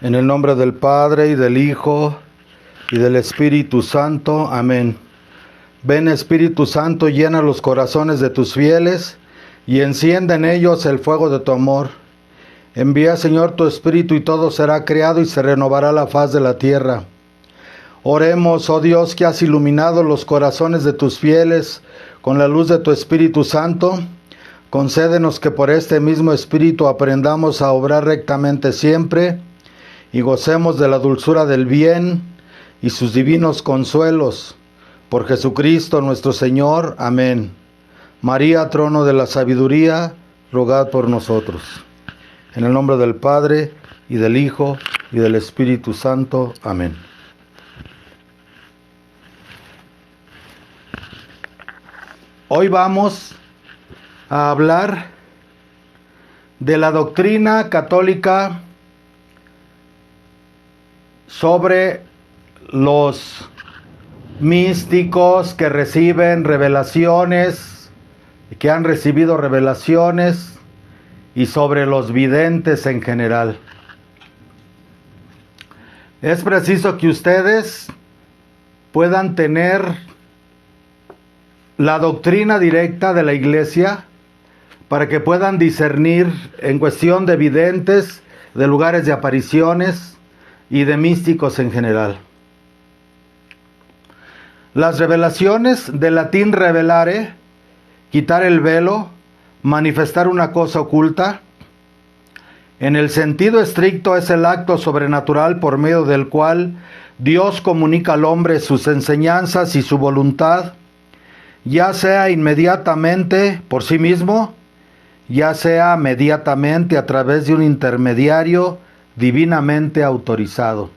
En el nombre del Padre, y del Hijo, y del Espíritu Santo. Amén. Ven, Espíritu Santo, llena los corazones de tus fieles, y enciende en ellos el fuego de tu amor. Envía, Señor, tu Espíritu, y todo será creado, y se renovará la faz de la tierra. Oremos, oh Dios, que has iluminado los corazones de tus fieles con la luz de tu Espíritu Santo. Concédenos que por este mismo Espíritu aprendamos a obrar rectamente siempre, y gocemos de la dulzura del bien y sus divinos consuelos. Por Jesucristo nuestro Señor. Amén. María, trono de la sabiduría, rogad por nosotros. En el nombre del Padre, y del Hijo, y del Espíritu Santo. Amén. Hoy vamos a hablar de la doctrina católica sobre los místicos que reciben revelaciones, que han recibido revelaciones, y sobre los videntes en general. Es preciso que ustedes puedan tener la doctrina directa de la Iglesia para que puedan discernir en cuestión de videntes, de lugares de apariciones y de místicos en general. Las revelaciones, del latín revelare, quitar el velo, manifestar una cosa oculta. En el sentido estricto es el acto sobrenatural por medio del cual Dios comunica al hombre sus enseñanzas y su voluntad, ya sea inmediatamente por sí mismo, ya sea mediatamente a través de un intermediario divinamente autorizado.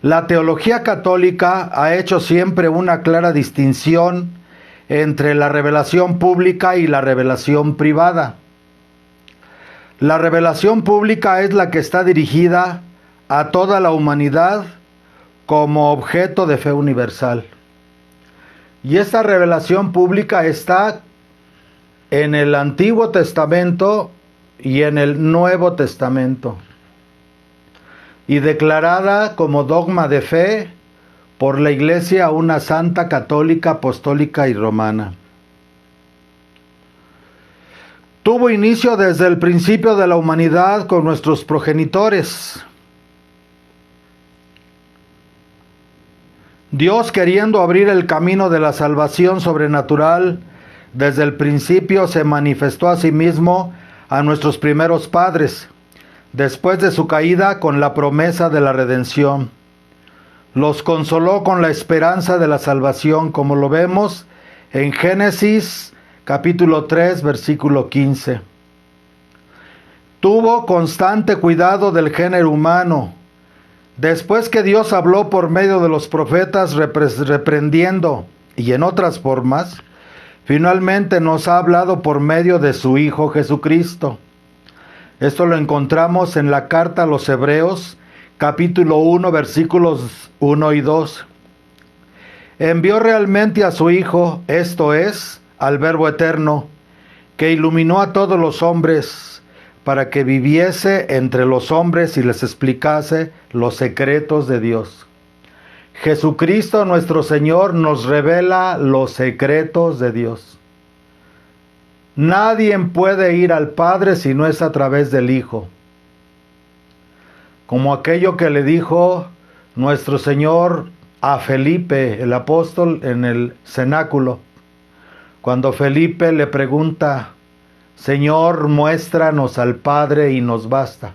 La teología católica ha hecho siempre una clara distinción entre la revelación pública y la revelación privada. La revelación pública es la que está dirigida a toda la humanidad como objeto de fe universal. Y esta revelación pública está en el Antiguo Testamento y en el Nuevo Testamento, y declarada como dogma de fe por la Iglesia, una santa, católica, apostólica y romana. Tuvo inicio desde el principio de la humanidad con nuestros progenitores. Dios, queriendo abrir el camino de la salvación sobrenatural, desde el principio se manifestó a sí mismo a nuestros primeros padres, después de su caída, con la promesa de la redención. Los consoló con la esperanza de la salvación, como lo vemos en Génesis capítulo 3, versículo 15. Tuvo constante cuidado del género humano. Después que Dios habló por medio de los profetas reprendiendo, y en otras formas, finalmente nos ha hablado por medio de su Hijo Jesucristo. Esto lo encontramos en la carta a los Hebreos, capítulo 1, versículos 1 y 2. Envió realmente a su Hijo, esto es, al Verbo eterno, que iluminó a todos los hombres, para que viviese entre los hombres y les explicase los secretos de Dios. Jesucristo nuestro Señor nos revela los secretos de Dios. Nadie puede ir al Padre si no es a través del Hijo. Como aquello que le dijo nuestro Señor a Felipe, el apóstol, en el cenáculo, cuando Felipe le pregunta: Señor, muéstranos al Padre y nos basta.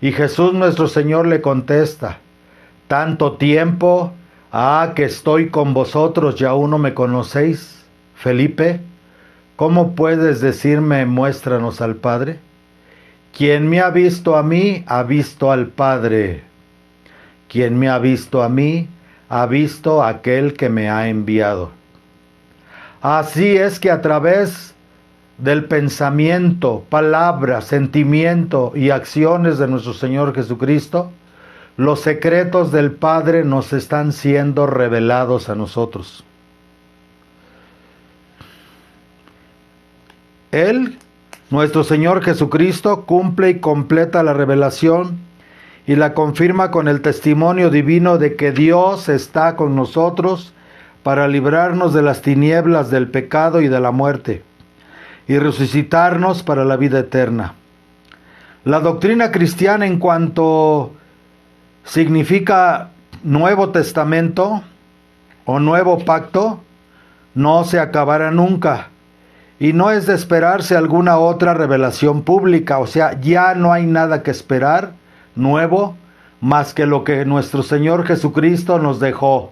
Y Jesús nuestro Señor le contesta: ¿tanto tiempo ha que estoy con vosotros y aún no me conocéis, Felipe? ¿Cómo puedes decirme, muéstranos al Padre? Quien me ha visto a mí, ha visto al Padre. Quien me ha visto a mí, ha visto a aquel que me ha enviado. Así es que a través del pensamiento, palabra, sentimiento y acciones de nuestro Señor Jesucristo, los secretos del Padre nos están siendo revelados a nosotros. Él Nuestro Señor Jesucristo cumple y completa la revelación y la confirma con el testimonio divino de que Dios está con nosotros para librarnos de las tinieblas del pecado y de la muerte, y resucitarnos para la vida eterna. La doctrina cristiana en cuanto significa Nuevo Testamento o Nuevo Pacto no se acabará nunca, y no es de esperarse alguna otra revelación pública, o sea, ya no hay nada que esperar nuevo más que lo que nuestro Señor Jesucristo nos dejó.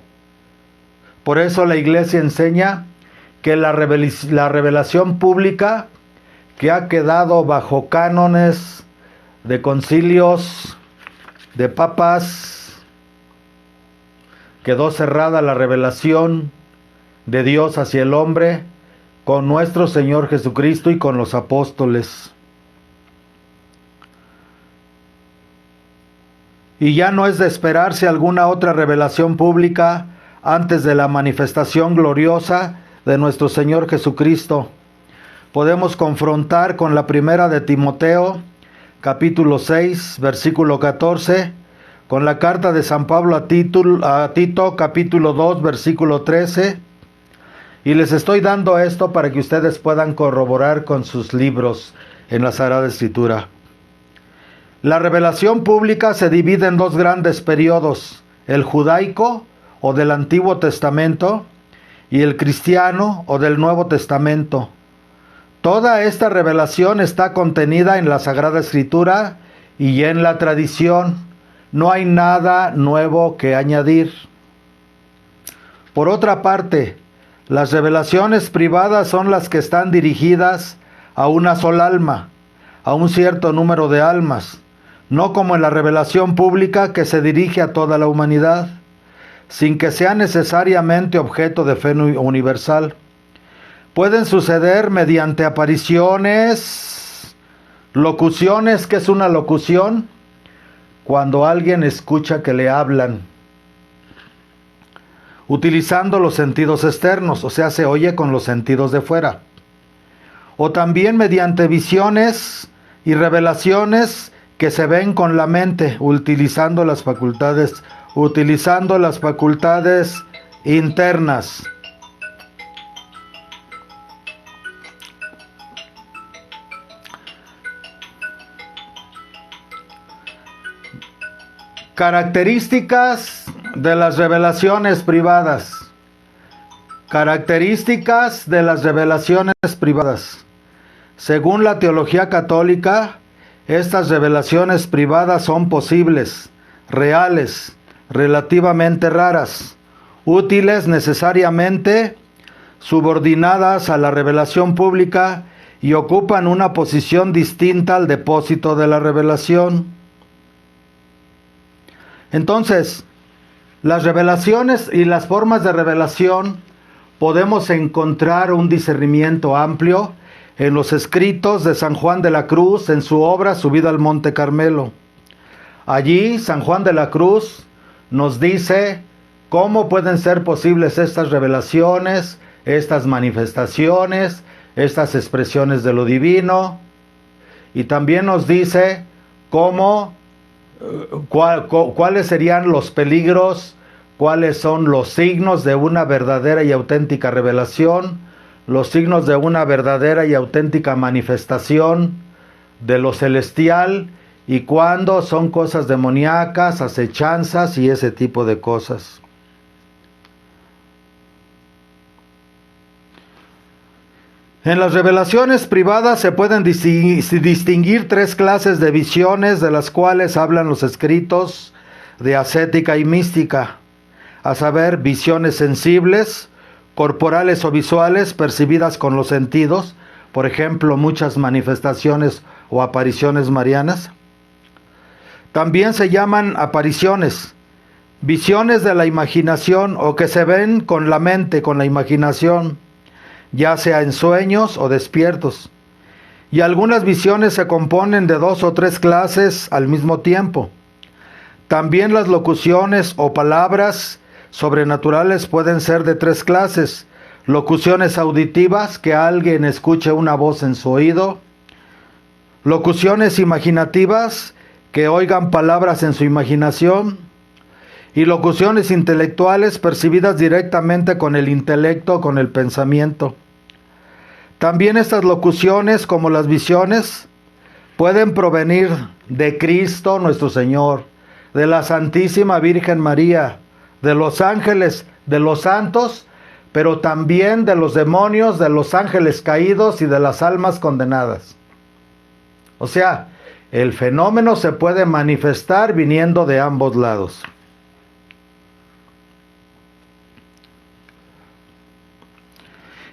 Por eso la Iglesia enseña que la revelación pública que ha quedado bajo cánones de concilios, de papas, quedó cerrada la revelación de Dios hacia el hombre con nuestro Señor Jesucristo y con los apóstoles. Y ya no es de esperarse alguna otra revelación pública antes de la manifestación gloriosa de nuestro Señor Jesucristo. Podemos confrontar con la primera de Timoteo, capítulo 6, versículo 14, con la carta de San Pablo a Tito, capítulo 2, versículo 13, y les estoy dando esto para que ustedes puedan corroborar con sus libros en la Sagrada Escritura. La revelación pública se divide en dos grandes periodos, el judaico o del Antiguo Testamento y el cristiano o del Nuevo Testamento. Toda esta revelación está contenida en la Sagrada Escritura y en la tradición. No hay nada nuevo que añadir. Por otra parte, las revelaciones privadas son las que están dirigidas a una sola alma, a un cierto número de almas, no como en la revelación pública que se dirige a toda la humanidad, sin que sea necesariamente objeto de fe universal. Pueden suceder mediante apariciones, locuciones. ¿Qué es una locución? Cuando alguien escucha que le hablan, utilizando los sentidos externos, o sea, se oye con los sentidos de fuera. O también mediante visiones y revelaciones que se ven con la mente, utilizando las facultades internas. Características de las revelaciones privadas. Características de las revelaciones privadas. Según la teología católica, estas revelaciones privadas son posibles, reales, relativamente raras, útiles necesariamente, subordinadas a la revelación pública y ocupan una posición distinta al depósito de la revelación. Entonces, las revelaciones y las formas de revelación podemos encontrar un discernimiento amplio en los escritos de San Juan de la Cruz en su obra Subida al Monte Carmelo. Allí San Juan de la Cruz nos dice cómo pueden ser posibles estas revelaciones, estas manifestaciones, estas expresiones de lo divino, y también nos dice cuáles serían los peligros, cuáles son los signos de una verdadera y auténtica revelación, los signos de una verdadera y auténtica manifestación de lo celestial, y cuándo son cosas demoníacas, acechanzas y ese tipo de cosas. En las revelaciones privadas se pueden distinguir tres clases de visiones de las cuales hablan los escritos de ascética y mística, a saber, visiones sensibles, corporales o visuales percibidas con los sentidos, por ejemplo, muchas manifestaciones o apariciones marianas. También se llaman apariciones, visiones de la imaginación o que se ven con la mente, con la imaginación, ya sea en sueños o despiertos. Y algunas visiones se componen de 2 o 3 clases al mismo tiempo. También las locuciones o palabras sobrenaturales pueden ser de 3 clases. Locuciones auditivas, que alguien escuche una voz en su oído. locuciones imaginativas que oigan palabras en su imaginación, y locuciones intelectuales percibidas directamente con el intelecto, con el pensamiento. También estas locuciones, como las visiones, pueden provenir de Cristo nuestro Señor, de la Santísima Virgen María, de los ángeles, de los santos, pero también de los demonios, de los ángeles caídos y de las almas condenadas. O sea, el fenómeno se puede manifestar viniendo de ambos lados.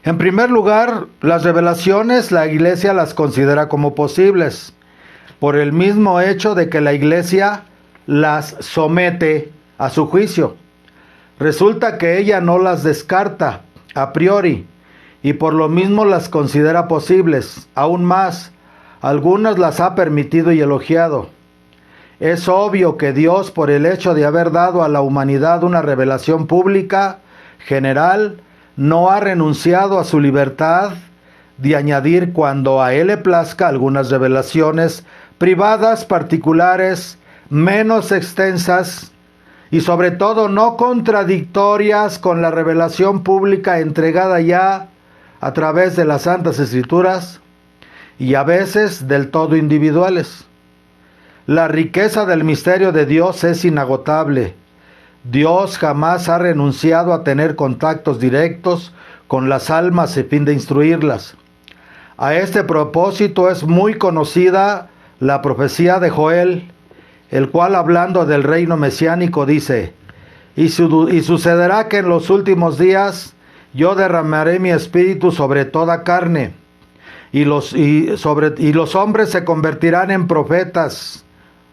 En primer lugar, las revelaciones la Iglesia las considera como posibles, por el mismo hecho de que la Iglesia las somete a su juicio. Resulta que ella no las descarta a priori, y por lo mismo las considera posibles. Aún más, algunas las ha permitido y elogiado. Es obvio que Dios, por el hecho de haber dado a la humanidad una revelación pública, general, no ha renunciado a su libertad de añadir cuando a Él le plazca algunas revelaciones privadas, particulares, menos extensas y sobre todo no contradictorias con la revelación pública entregada ya a través de las Santas Escrituras y a veces del todo individuales. La riqueza del misterio de Dios es inagotable. Dios jamás ha renunciado a tener contactos directos con las almas a fin de instruirlas. A este propósito es muy conocida la profecía de Joel, el cual, hablando del reino mesiánico, dice: y sucederá que en los últimos días yo derramaré mi espíritu sobre toda carne, y los hombres se convertirán en profetas,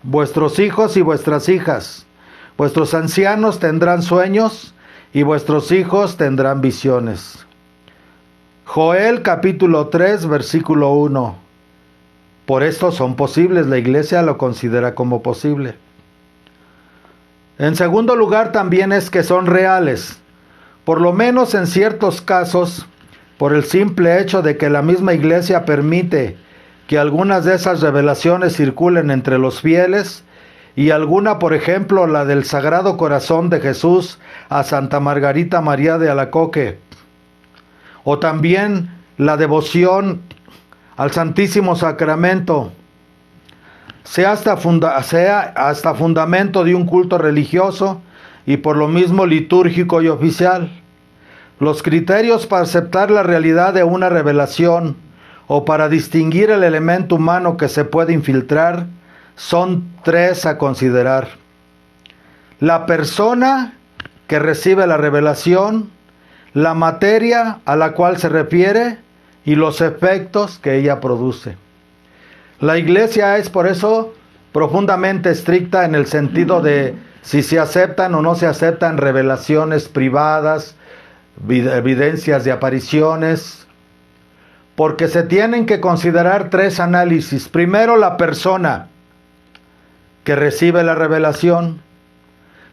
vuestros hijos y vuestras hijas. Vuestros ancianos tendrán sueños y vuestros hijos tendrán visiones. Joel capítulo 3 versículo 1. Por esto son posibles, la Iglesia lo considera como posible. En segundo lugar, también es que son reales, por lo menos en ciertos casos, por el simple hecho de que la misma Iglesia permite que algunas de esas revelaciones circulen entre los fieles, y alguna, por ejemplo, la del Sagrado Corazón de Jesús a Santa Margarita María de Alacoque, o también la devoción al Santísimo Sacramento, sea hasta fundamento de un culto religioso y por lo mismo litúrgico y oficial. Los criterios para aceptar la realidad de una revelación o para distinguir el elemento humano que se puede infiltrar son tres a considerar: la persona que recibe la revelación, la materia a la cual se refiere y los efectos que ella produce. La Iglesia es por eso profundamente estricta en el sentido de si se aceptan o no se aceptan revelaciones privadas, evidencias de apariciones, porque se tienen que considerar tres análisis. Primero, la persona que recibe la revelación.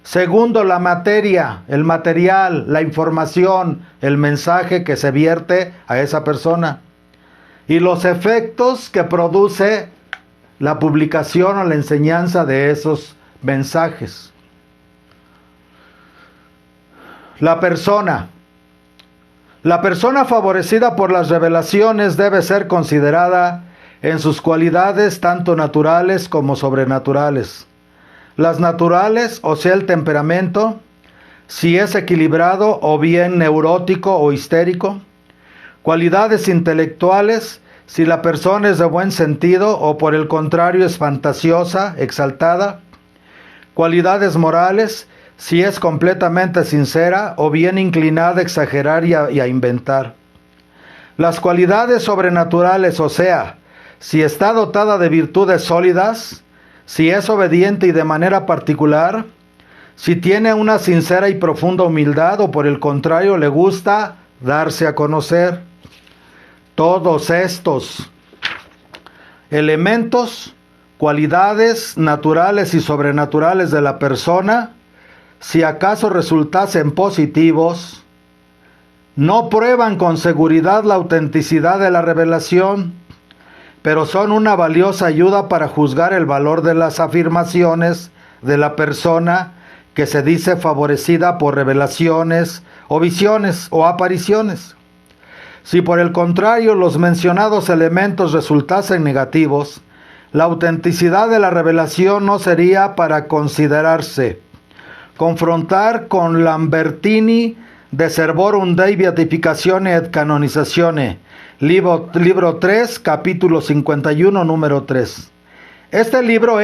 Segundo, la materia, el material, la información, el mensaje que se vierte a esa persona. Y los efectos que produce la publicación o la enseñanza de esos mensajes. La persona favorecida por las revelaciones debe ser considerada en sus cualidades tanto naturales como sobrenaturales. Las naturales, o sea, el temperamento, si es equilibrado o bien neurótico o histérico. Cualidades intelectuales, si la persona es de buen sentido o por el contrario es fantasiosa, exaltada. Cualidades morales, si es completamente sincera o bien inclinada a exagerar y a inventar. Las cualidades sobrenaturales, o sea, si está dotada de virtudes sólidas, si es obediente y de manera particular, si tiene una sincera y profunda humildad o por el contrario le gusta darse a conocer. Todos estos elementos, cualidades naturales y sobrenaturales de la persona, si acaso resultasen positivos, no prueban con seguridad la autenticidad de la revelación, pero son una valiosa ayuda para juzgar el valor de las afirmaciones de la persona que se dice favorecida por revelaciones o visiones o apariciones. Si por el contrario los mencionados elementos resultasen negativos, la autenticidad de la revelación no sería para considerarse. Confrontar con Lambertini de Servorum Dei Beatificatione et Canonizzazione, libro 3, capítulo 51, número 3. Este libro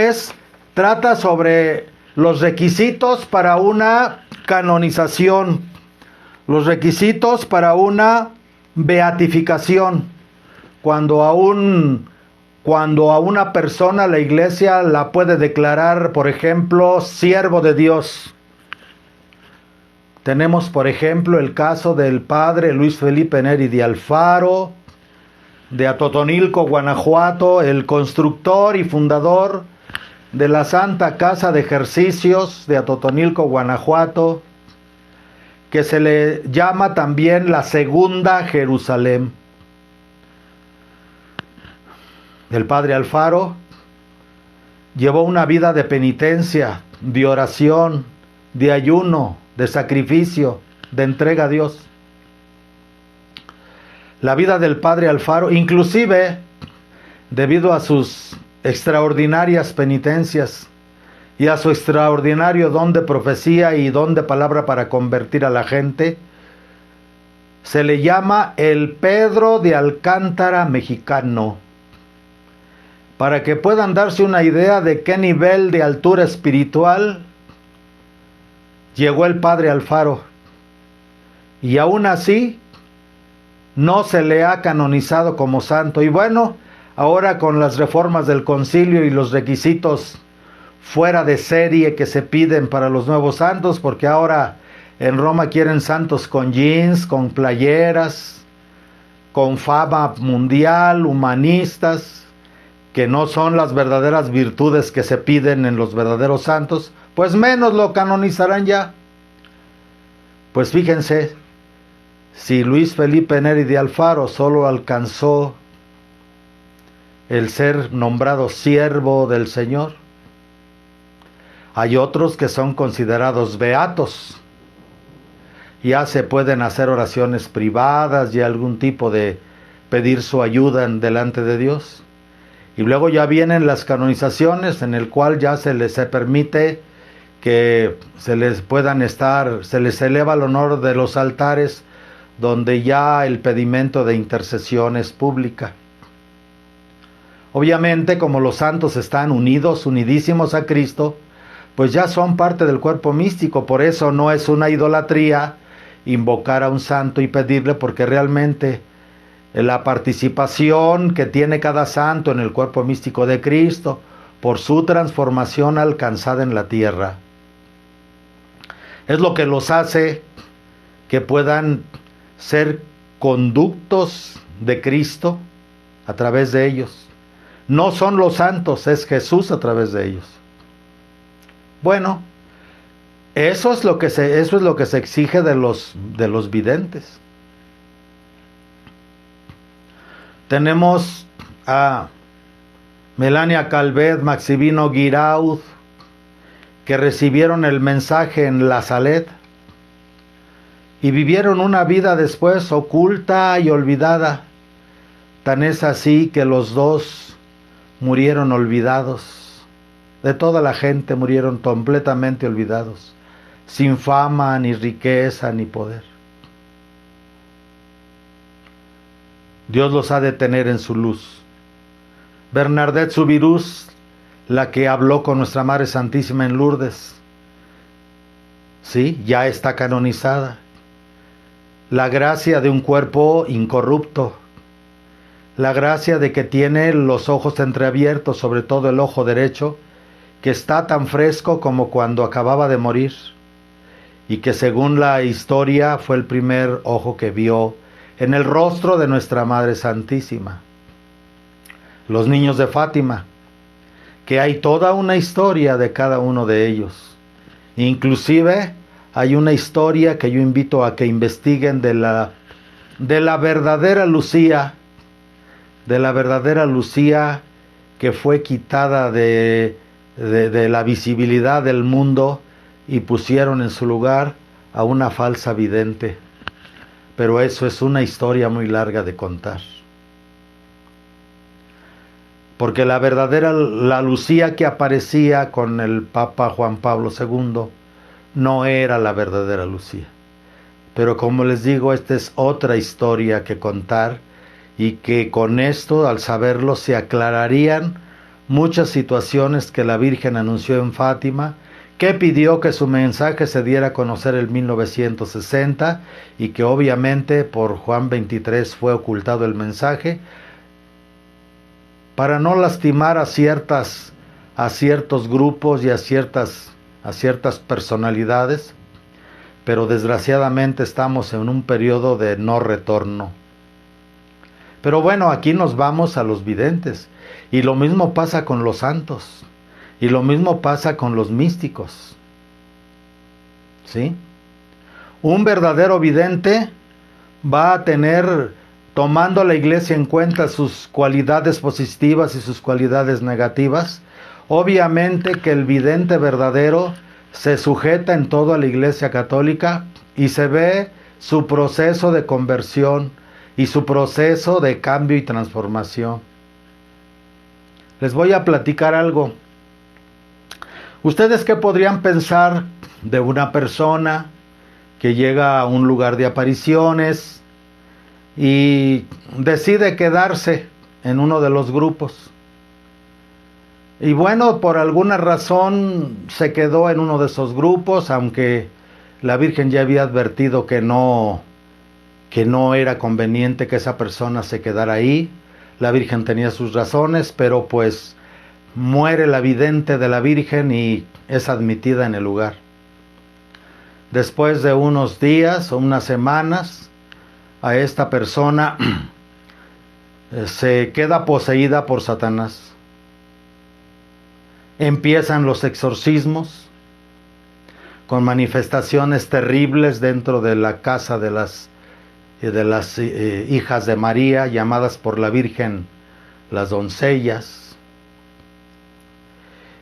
trata sobre los requisitos para una canonización, los requisitos para una beatificación, cuando a una persona la iglesia la puede declarar, por ejemplo, siervo de Dios. Tenemos, por ejemplo, el caso del padre Luis Felipe Neri de Alfaro, de Atotonilco, Guanajuato, el constructor y fundador de la Santa Casa de Ejercicios de Atotonilco, Guanajuato, que se le llama también la Segunda Jerusalén. El padre Alfaro llevó una vida de penitencia, de oración, de ayuno, de sacrificio, de entrega a Dios. La vida del padre Alfaro, inclusive debido a sus extraordinarias penitencias y a su extraordinario don de profecía y don de palabra para convertir a la gente, se le llama el Pedro de Alcántara mexicano. Para que puedan darse una idea de qué nivel de altura espiritual llegó el padre Alfaro. Y aún así no se le ha canonizado como santo. Y bueno, ahora con las reformas del concilio y los requisitos fuera de serie que se piden para los nuevos santos, porque ahora en Roma quieren santos con jeans, con playeras, con fama mundial, humanistas, que no son las verdaderas virtudes que se piden en los verdaderos santos, pues menos lo canonizarán ya. Pues fíjense, si Luis Felipe Neri de Alfaro solo alcanzó el ser nombrado siervo del Señor, hay otros que son considerados beatos. Ya se pueden hacer oraciones privadas y algún tipo de pedir su ayuda delante de Dios. Y luego ya vienen las canonizaciones, en el cual ya se les permite que se les eleva el honor de los altares, donde ya el pedimento de intercesión es pública. Obviamente, como los santos están unidísimos a Cristo, pues ya son parte del cuerpo místico. Por eso no es una idolatría invocar a un santo y pedirle, porque realmente la participación que tiene cada santo en el cuerpo místico de Cristo, por su transformación alcanzada en la tierra, es lo que los hace que puedan ser conductos de Cristo a través de ellos. No son los santos, es Jesús a través de ellos. Bueno, eso es lo que se exige de los videntes. Tenemos a Melania Calvet, Maximino Guiraud, que recibieron el mensaje en La Salet y vivieron una vida después oculta y olvidada. Tan es así que los dos murieron olvidados. De toda la gente murieron completamente olvidados, sin fama, ni riqueza, ni poder. Dios los ha de tener en su luz. Bernadette Soubirous, la que habló con nuestra Madre Santísima en Lourdes, sí, ya está canonizada. La gracia de un cuerpo incorrupto, la gracia de que tiene los ojos entreabiertos, sobre todo el ojo derecho, que está tan fresco como cuando acababa de morir, y que según la historia fue el primer ojo que vio en el rostro de nuestra Madre Santísima. Los niños de Fátima, que hay toda una historia de cada uno de ellos. Inclusive hay una historia que yo invito a que investiguen de la verdadera Lucía, de la verdadera Lucía que fue quitada de la visibilidad del mundo y pusieron en su lugar a una falsa vidente. Pero eso es una historia muy larga de contar. Porque la verdadera, la Lucía que aparecía con el Papa Juan Pablo II, no era la verdadera Lucía. Pero como les digo, esta es otra historia que contar, y que con esto, al saberlo, se aclararían muchas situaciones que la Virgen anunció en Fátima, que pidió que su mensaje se diera a conocer en 1960 y que obviamente por Juan XXIII fue ocultado el mensaje para no lastimar a ciertos grupos y a ciertas personalidades, pero desgraciadamente estamos en un periodo de no retorno. Pero bueno, aquí nos vamos a los videntes, y lo mismo pasa con los santos, y lo mismo pasa con los místicos, ¿sí? Un verdadero vidente va a tener, tomando la iglesia en cuenta sus cualidades positivas y sus cualidades negativas, obviamente que el vidente verdadero se sujeta en todo a la iglesia católica y se ve su proceso de conversión y su proceso de cambio y transformación. Les voy a platicar algo. ¿Ustedes qué podrían pensar de una persona que llega a un lugar de apariciones y decide quedarse en uno de los grupos? Y bueno, por alguna razón se quedó en uno de esos grupos, aunque la Virgen ya había advertido que no era conveniente que esa persona se quedara ahí. La Virgen tenía sus razones, pero pues muere la vidente de la Virgen y es admitida en el lugar. Después de unos días o unas semanas, a esta persona se queda poseída por Satanás. Empiezan los exorcismos con manifestaciones terribles dentro de la casa de las hijas de María, llamadas por la Virgen las doncellas.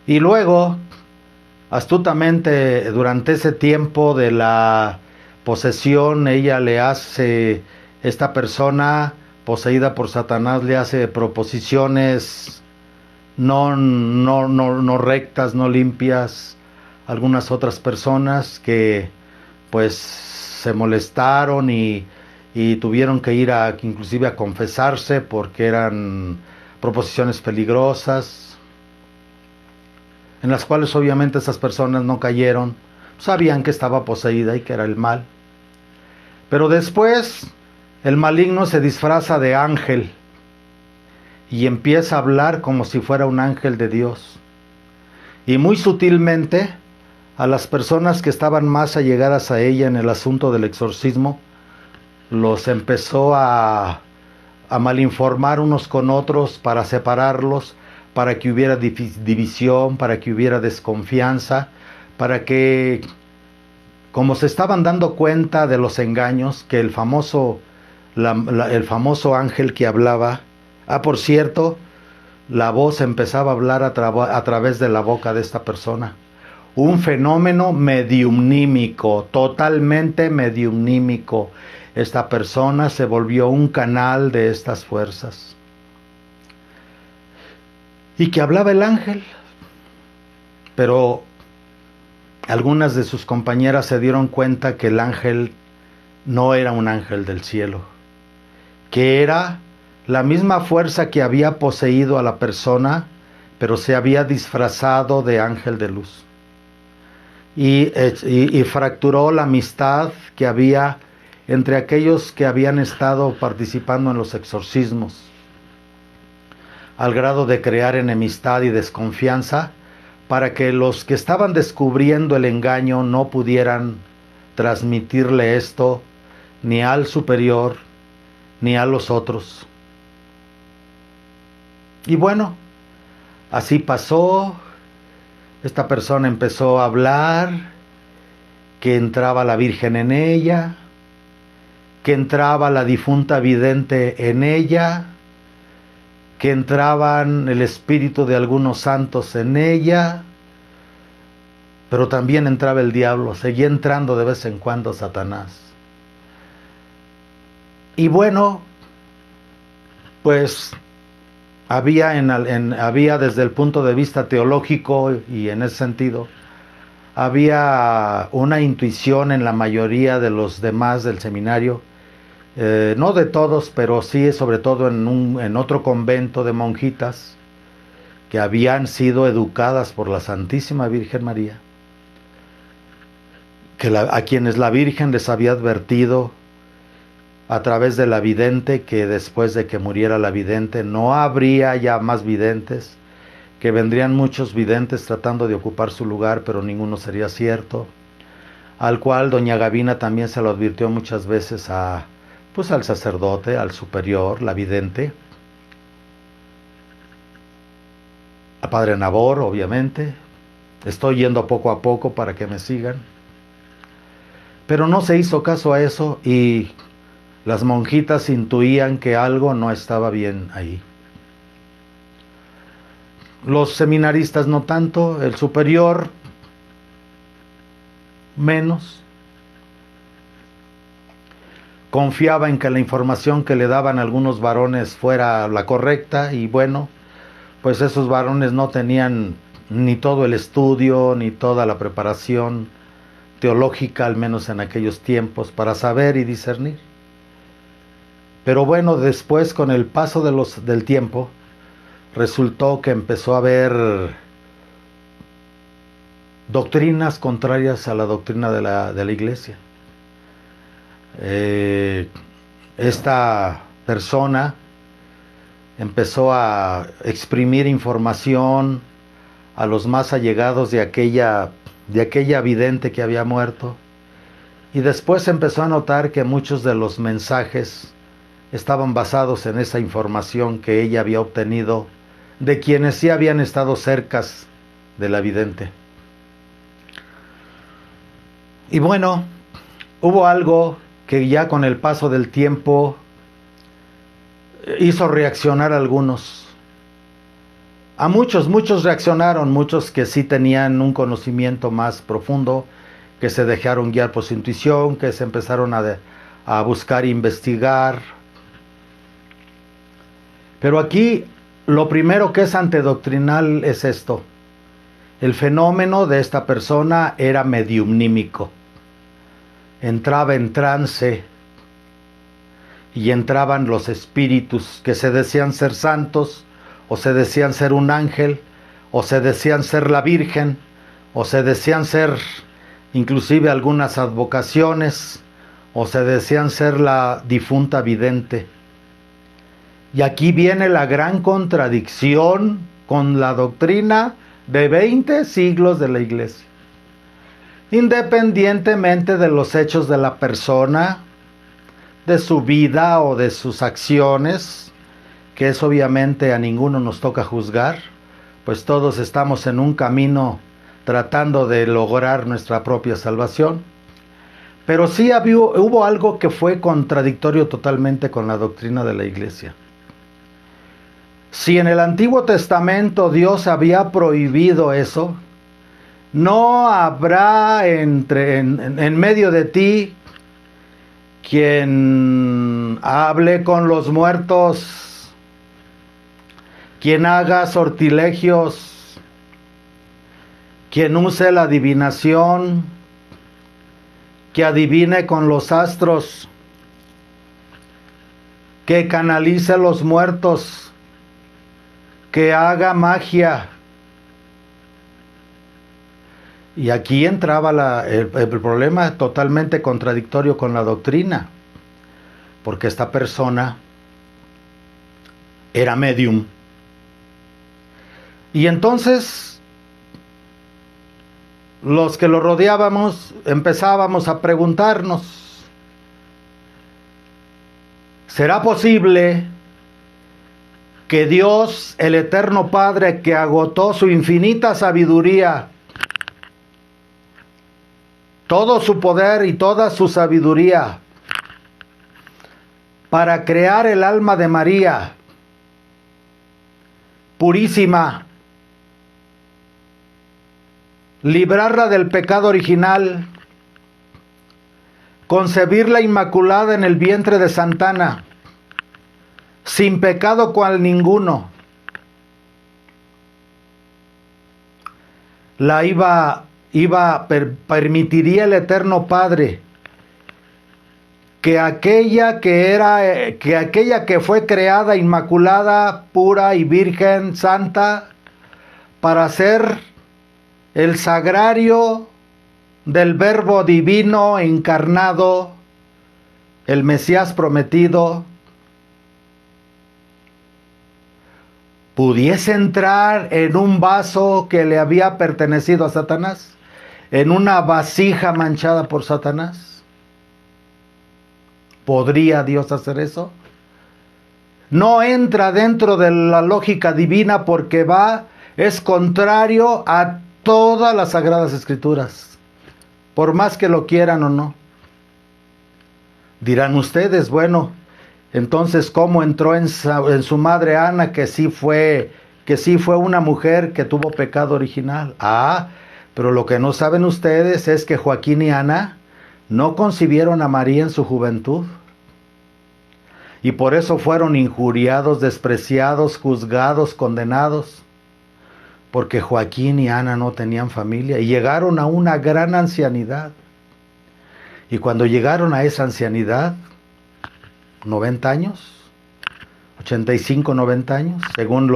Y luego, astutamente, durante ese tiempo de la posesión, esta persona poseída por Satanás le hace proposiciones no rectas, no limpias, algunas otras personas que pues se molestaron y tuvieron que ir inclusive a confesarse porque eran proposiciones peligrosas, en las cuales obviamente esas personas no cayeron, sabían que estaba poseída y que era el mal. Pero después el maligno se disfraza de ángel y empieza a hablar como si fuera un ángel de Dios. Y muy sutilmente a las personas que estaban más allegadas a ella en el asunto del exorcismo, los empezó a malinformar unos con otros para separarlos, para que hubiera división, para que hubiera desconfianza, para que, como se estaban dando cuenta de los engaños, que el famoso ángel que hablaba, por cierto, la voz empezaba a hablar a través de la boca de esta persona. Un fenómeno mediumnímico, totalmente mediumnímico. Esta persona se volvió un canal de estas fuerzas. Y que hablaba el ángel. Pero algunas de sus compañeras se dieron cuenta que el ángel no era un ángel del cielo, que era la misma fuerza que había poseído a la persona, pero se había disfrazado de ángel de luz. Y fracturó la amistad que había entre aquellos que habían estado participando en los exorcismos, al grado de crear enemistad y desconfianza, para que los que estaban descubriendo el engaño no pudieran transmitirle esto ni al superior ni a los otros. Y bueno, así pasó. Esta persona empezó a hablar, que entraba la Virgen en ella, que entraba la difunta vidente en ella, que entraban el espíritu de algunos santos en ella, pero también entraba el diablo, seguía entrando de vez en cuando Satanás. Y bueno, pues había desde el punto de vista teológico y en ese sentido, había una intuición en la mayoría de los demás del seminario, no de todos, pero sí sobre todo en otro convento de monjitas que habían sido educadas por la Santísima Virgen María, a quienes la Virgen les había advertido a través de la vidente que después de que muriera la vidente no habría ya más videntes, que vendrían muchos videntes tratando de ocupar su lugar, pero ninguno sería cierto, al cual doña Gavina también se lo advirtió muchas veces al sacerdote, al superior, la vidente, a padre Nabor, obviamente. Estoy yendo poco a poco para que me sigan. Pero no se hizo caso a eso y las monjitas intuían que algo no estaba bien ahí. Los seminaristas no tanto, el superior menos. Confiaba en que la información que le daban algunos varones fuera la correcta y bueno, pues esos varones no tenían ni todo el estudio ni toda la preparación teológica, al menos en aquellos tiempos, para saber y discernir. Pero bueno, después con el paso del tiempo, resultó que empezó a haber doctrinas contrarias a la doctrina de la Iglesia. Esta persona empezó a exprimir información a los más allegados de aquella vidente que había muerto, y después empezó a notar que muchos de los mensajes estaban basados en esa información que ella había obtenido de quienes sí habían estado cercas de la vidente. Y bueno, hubo algo que ya con el paso del tiempo hizo reaccionar a algunos. A muchos reaccionaron, muchos que sí tenían un conocimiento más profundo, que se dejaron guiar por su intuición, que se empezaron a buscar e investigar. Pero aquí lo primero que es antidoctrinal es esto. El fenómeno de esta persona era mediumnímico. Entraba en trance y entraban los espíritus que se decían ser santos, o se decían ser un ángel, o se decían ser la Virgen, o se decían ser inclusive algunas advocaciones, o se decían ser la difunta vidente. Y aquí viene la gran contradicción con la doctrina de 20 siglos de la Iglesia. Independientemente de los hechos de la persona, de su vida o de sus acciones, que es obviamente a ninguno nos toca juzgar, pues todos estamos en un camino tratando de lograr nuestra propia salvación. Pero sí hubo algo que fue contradictorio totalmente con la doctrina de la Iglesia. Si en el Antiguo Testamento Dios había prohibido eso, no habrá en medio de ti quien hable con los muertos, quien haga sortilegios, quien use la adivinación, que adivine con los astros, que canalice los muertos, que haga magia. Y aquí entraba el problema totalmente contradictorio con la doctrina, porque esta persona era medium. Y entonces los que lo rodeábamos empezábamos a preguntarnos, ¿será posible que Dios, el Eterno Padre, que agotó su infinita sabiduría, todo su poder y toda su sabiduría para crear el alma de María, purísima, librarla del pecado original, concebirla inmaculada en el vientre de Santana, sin pecado cual ninguno. Permitiría el Eterno Padre que aquella que fue creada inmaculada, pura y virgen, santa, para ser el sagrario del Verbo divino encarnado, el Mesías prometido, pudiese entrar en un vaso que le había pertenecido a Satanás, en una vasija manchada por Satanás. ¿Podría Dios hacer eso? No entra dentro de la lógica divina porque es contrario a todas las Sagradas Escrituras, por más que lo quieran o no. Dirán ustedes, bueno, entonces ¿cómo entró en su madre Ana, que sí fue una mujer que tuvo pecado original? Pero lo que no saben ustedes es que Joaquín y Ana no concibieron a María en su juventud. Y por eso fueron injuriados, despreciados, juzgados, condenados. Porque Joaquín y Ana no tenían familia y llegaron a una gran ancianidad. Y cuando llegaron a esa ancianidad, 90 años, 85, 90 años, según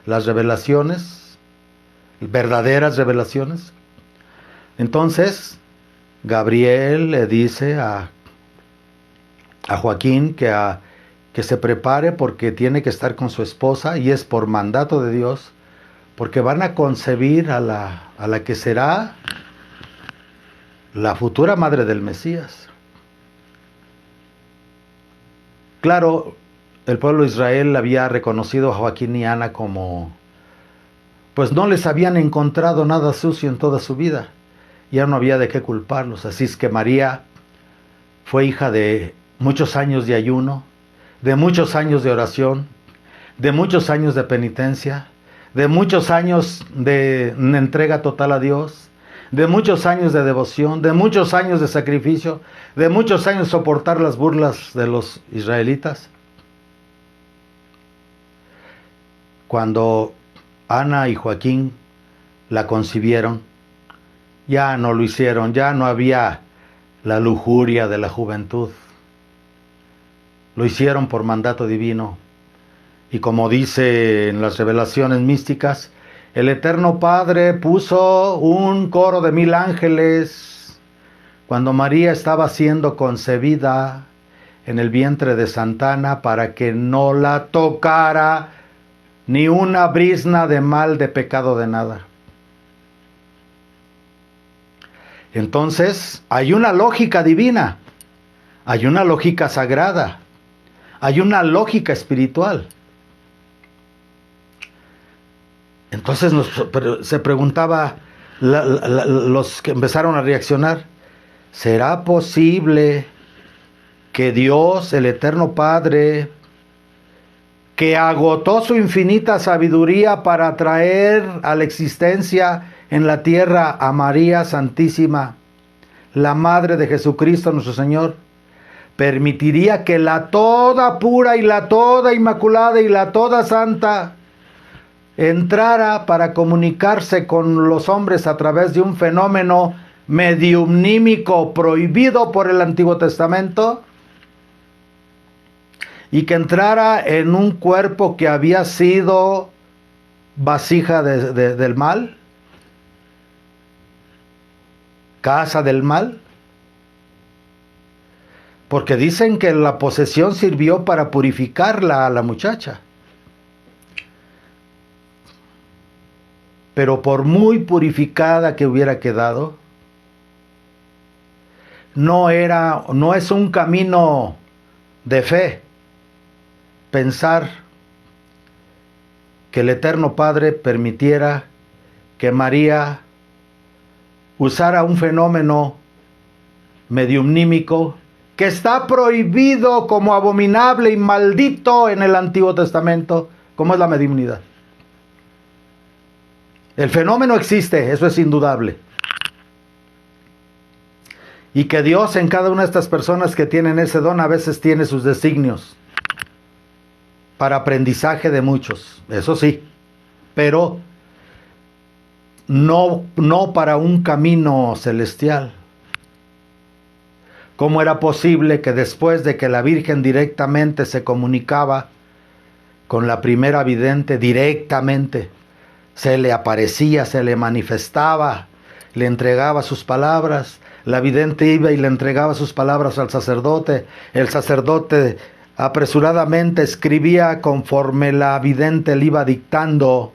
las revelaciones, verdaderas revelaciones. Entonces, Gabriel le dice a Joaquín que se prepare porque tiene que estar con su esposa, y es por mandato de Dios, porque van a concebir a la que será la futura madre del Mesías. Claro, el pueblo de Israel había reconocido a Joaquín y Ana como, pues no les habían encontrado nada sucio en toda su vida, ya no había de qué culparlos. Así es que María fue hija de muchos años de ayuno, de muchos años de oración, de muchos años de penitencia, de muchos años de entrega total a Dios, de muchos años de devoción, de muchos años de sacrificio, de muchos años de soportar las burlas de los israelitas. Cuando Ana y Joaquín la concibieron, ya no lo hicieron, ya no había la lujuria de la juventud. Lo hicieron por mandato divino. Y como dice en las revelaciones místicas, el Eterno Padre puso un coro de 1000 ángeles cuando María estaba siendo concebida en el vientre de Santana, para que no la tocara ni una brizna de mal, de pecado, de nada. Entonces, hay una lógica divina, hay una lógica sagrada, hay una lógica espiritual. Entonces se preguntaba los que empezaron a reaccionar, ¿será posible que Dios, el Eterno Padre, que agotó su infinita sabiduría para traer a la existencia en la tierra a María Santísima, la Madre de Jesucristo nuestro Señor, permitiría que la toda pura y la toda inmaculada y la toda santa entrara para comunicarse con los hombres a través de un fenómeno mediumnímico prohibido por el Antiguo Testamento, y que entrara en un cuerpo que había sido vasija del mal, casa del mal? Porque dicen que la posesión sirvió para purificarla a la muchacha. Pero por muy purificada que hubiera quedado, no es un camino de fe pensar que el Eterno Padre permitiera que María usara un fenómeno mediumnímico que está prohibido como abominable y maldito en el Antiguo Testamento, como es la mediunidad. El fenómeno existe, eso es indudable. Y que Dios en cada una de estas personas que tienen ese don a veces tiene sus designios para aprendizaje de muchos, eso sí, pero no para un camino celestial. ¿Cómo era posible que después de que la Virgen directamente se comunicaba con la primera vidente, directamente se le aparecía, se le manifestaba, le entregaba sus palabras, la vidente iba y le entregaba sus palabras al sacerdote, el sacerdote apresuradamente escribía conforme la vidente le iba dictando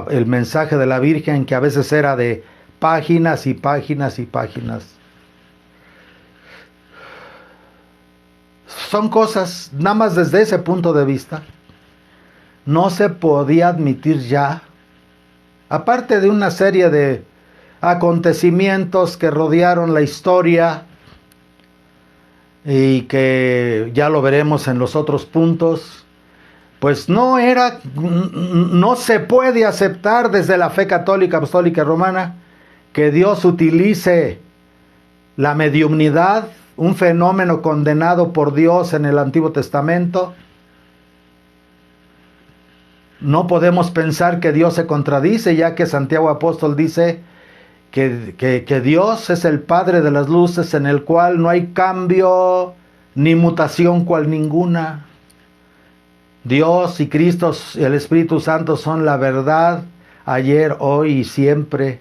el mensaje de la Virgen, que a veces era de páginas y páginas y páginas? Son cosas, nada más desde ese punto de vista, no se podía admitir ya, aparte de una serie de acontecimientos que rodearon la historia y que ya lo veremos en los otros puntos, pues no se puede aceptar desde la fe católica, apostólica y romana que Dios utilice la mediumnidad, un fenómeno condenado por Dios en el Antiguo Testamento. No podemos pensar que Dios se contradice, ya que Santiago Apóstol dice que Dios es el Padre de las luces, en el cual no hay cambio ni mutación cual ninguna. Dios y Cristo y el Espíritu Santo son la verdad, ayer, hoy y siempre.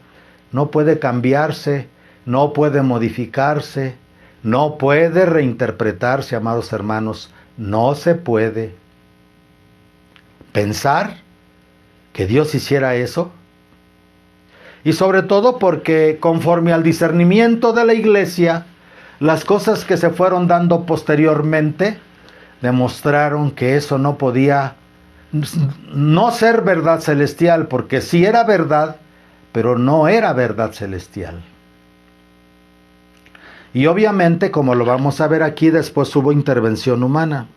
No puede cambiarse, no puede modificarse, no puede reinterpretarse, amados hermanos. No se puede pensar que Dios hiciera eso. Y sobre todo porque conforme al discernimiento de la Iglesia, las cosas que se fueron dando posteriormente demostraron que eso no podía no ser verdad celestial, porque sí era verdad, pero no era verdad celestial. Y obviamente, como lo vamos a ver aquí, después hubo intervención humana.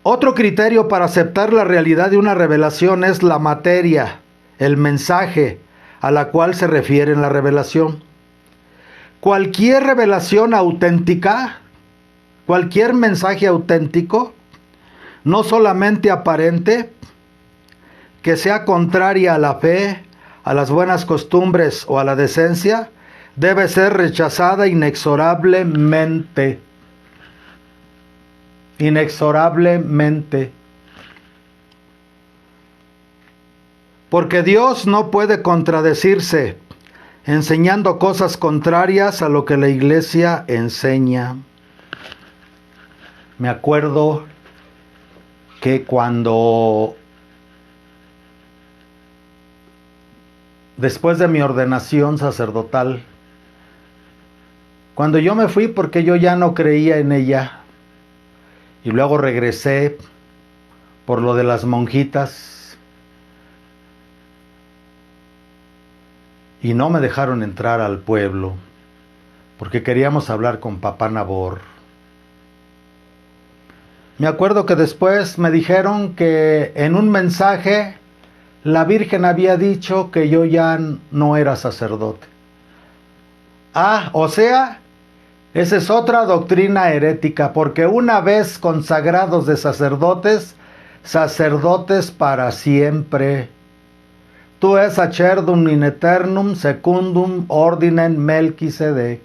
Otro criterio para aceptar la realidad de una revelación es la materia, el mensaje a la cual se refiere en la revelación. Cualquier revelación auténtica, cualquier mensaje auténtico, no solamente aparente, que sea contraria a la fe, a las buenas costumbres o a la decencia, debe ser rechazada inexorablemente. Inexorablemente. Porque Dios no puede contradecirse enseñando cosas contrarias a lo que la Iglesia enseña. Me acuerdo que después de mi ordenación sacerdotal, cuando yo me fui porque yo ya no creía en ella, y luego regresé por lo de las monjitas, y no me dejaron entrar al pueblo, porque queríamos hablar con Papá Nabor. Me acuerdo que después me dijeron que en un mensaje la Virgen había dicho que yo ya no era sacerdote. O sea, esa es otra doctrina herética, porque una vez consagrados de sacerdotes, sacerdotes para siempre. Tu es sacerdum in aeternum secundum ordinem Melquisedec.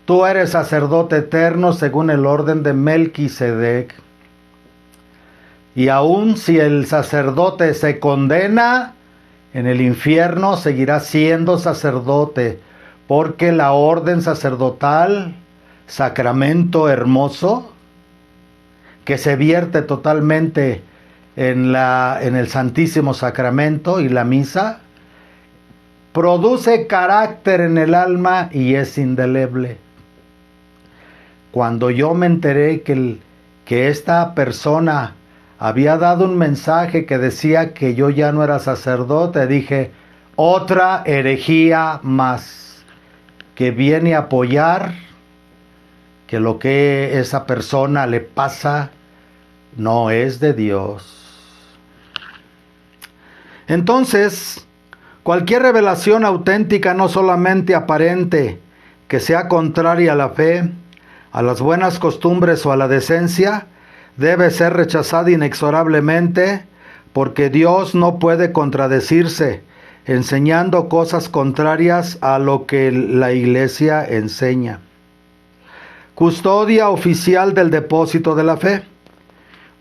Tú eres sacerdote eterno según el orden de Melquisedec. Y aun si el sacerdote se condena, en el infierno seguirá siendo sacerdote, porque la orden sacerdotal, sacramento hermoso, que se vierte totalmente en el Santísimo Sacramento y la misa, produce carácter en el alma y es indeleble. Cuando yo me enteré que esta persona había dado un mensaje que decía que yo ya no era sacerdote, dije, otra herejía más, que viene a apoyar que lo que esa persona le pasa no es de Dios. Entonces, cualquier revelación auténtica, no solamente aparente, que sea contraria a la fe, a las buenas costumbres o a la decencia, debe ser rechazada inexorablemente, porque Dios no puede contradecirse enseñando cosas contrarias a lo que la Iglesia enseña. Custodia oficial del depósito de la fe.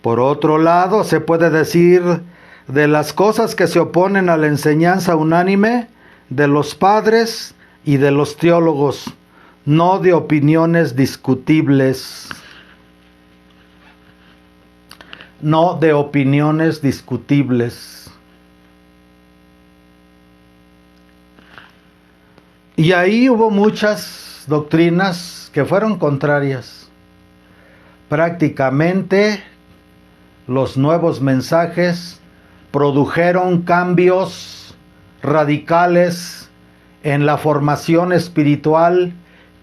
Por otro lado, se puede decir de las cosas que se oponen a la enseñanza unánime de los padres y de los teólogos, no de opiniones discutibles. No de opiniones discutibles. Y ahí hubo muchas doctrinas que fueron contrarias. Prácticamente los nuevos mensajes produjeron cambios radicales en la formación espiritual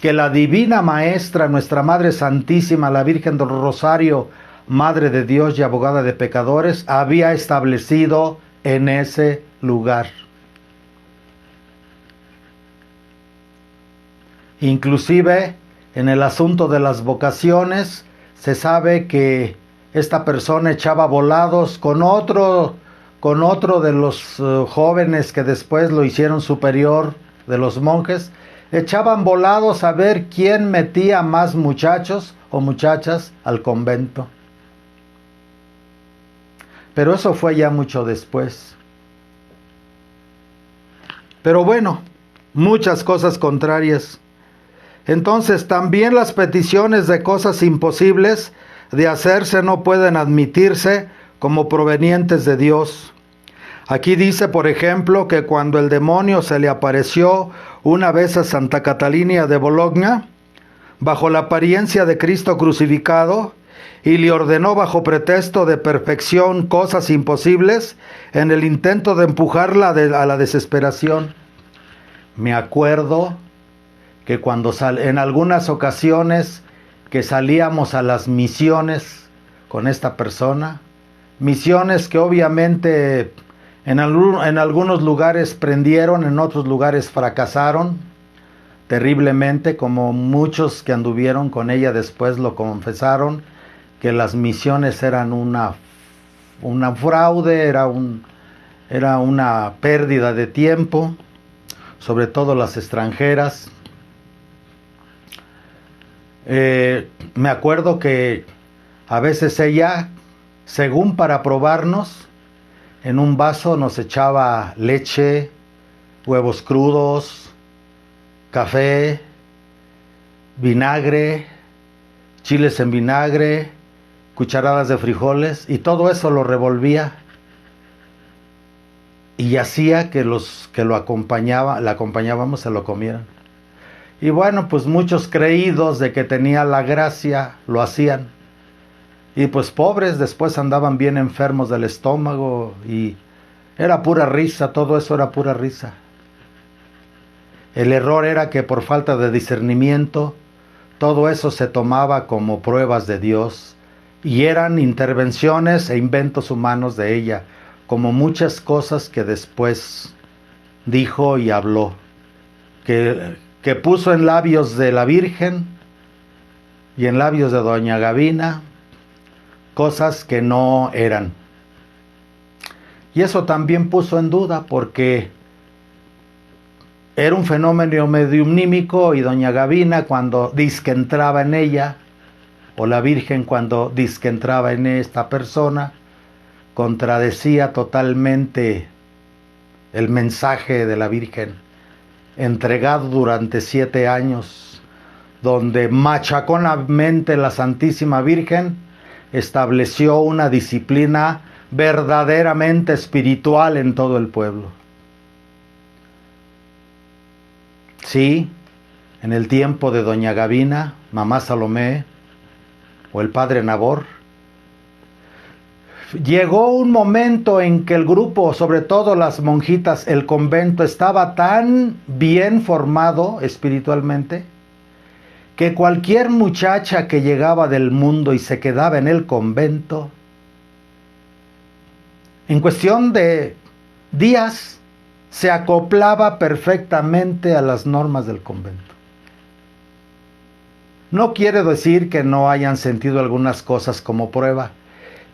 que la Divina Maestra, nuestra Madre Santísima, la Virgen del Rosario, Madre de Dios y abogada de pecadores, había establecido en ese lugar. Inclusive en el asunto de las vocaciones, se sabe que esta persona echaba volados con otro de los jóvenes que después lo hicieron superior de los monjes. Echaban volados a ver quién metía más muchachos o muchachas al convento. Pero eso fue ya mucho después. Pero bueno, muchas cosas contrarias. Entonces también las peticiones de cosas imposibles de hacerse no pueden admitirse como provenientes de Dios. Aquí dice, por ejemplo, que cuando el demonio se le apareció una vez a Santa Catalina de Bologna, bajo la apariencia de Cristo crucificado, y le ordenó bajo pretexto de perfección cosas imposibles, en el intento de empujarla a la desesperación. Me acuerdo que cuando en algunas ocasiones que salíamos a las misiones con esta persona, misiones que obviamente en algunos lugares prendieron, en otros lugares fracasaron terriblemente, como muchos que anduvieron con ella después lo confesaron, que las misiones eran una fraude, era una pérdida de tiempo, sobre todo las extranjeras. Me acuerdo que a veces ella, según para probarnos, en un vaso nos echaba leche, huevos crudos, café, vinagre, chiles en vinagre, cucharadas de frijoles, y todo eso lo revolvía y hacía que los que la acompañábamos se lo comieran. Y bueno, pues muchos creídos de que tenía la gracia lo hacían. Y pues pobres después andaban bien enfermos del estómago y era pura risa, todo eso era pura risa. El error era que por falta de discernimiento todo eso se tomaba como pruebas de Dios y eran intervenciones e inventos humanos de ella, como muchas cosas que después dijo y habló, que puso en labios de la Virgen y en labios de doña Gavina cosas que no eran. Y eso también puso en duda, porque era un fenómeno mediumnímico y doña Gavina cuando dizque entraba en ella, o la Virgen cuando dizque entraba en esta persona, contradecía totalmente el mensaje de la Virgen, entregado durante 7 años, donde machaconamente la Santísima Virgen estableció una disciplina verdaderamente espiritual en todo el pueblo. Sí, en el tiempo de doña Gavina, mamá Salomé o el padre Nabor, llegó un momento en que el grupo, sobre todo las monjitas, el convento, estaba tan bien formado espiritualmente que cualquier muchacha que llegaba del mundo y se quedaba en el convento en cuestión de días, se acoplaba perfectamente a las normas del convento. No quiere decir que no hayan sentido algunas cosas como prueba,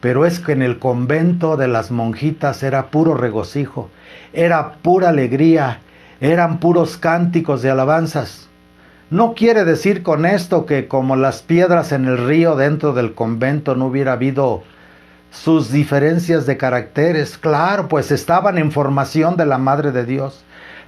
pero es que en el convento de las monjitas era puro regocijo, era pura alegría, eran puros cánticos de alabanzas. No quiere decir con esto que como las piedras en el río dentro del convento no hubiera habido sus diferencias de caracteres. Claro, pues estaban en formación de la Madre de Dios,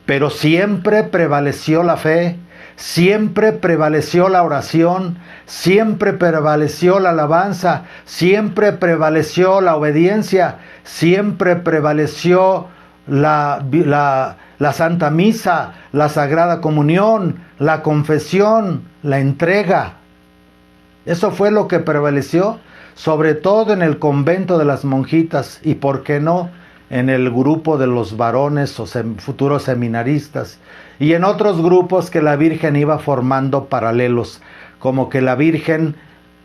pero siempre prevaleció la fe, siempre prevaleció la oración, siempre prevaleció la alabanza, siempre prevaleció la obediencia, siempre prevaleció la Santa Misa, la Sagrada Comunión, la confesión, la entrega. Eso fue lo que prevaleció, sobre todo en el convento de las monjitas y, ¿por qué no?, en el grupo de los varones o futuros seminaristas y en otros grupos que la Virgen iba formando paralelos, como que la Virgen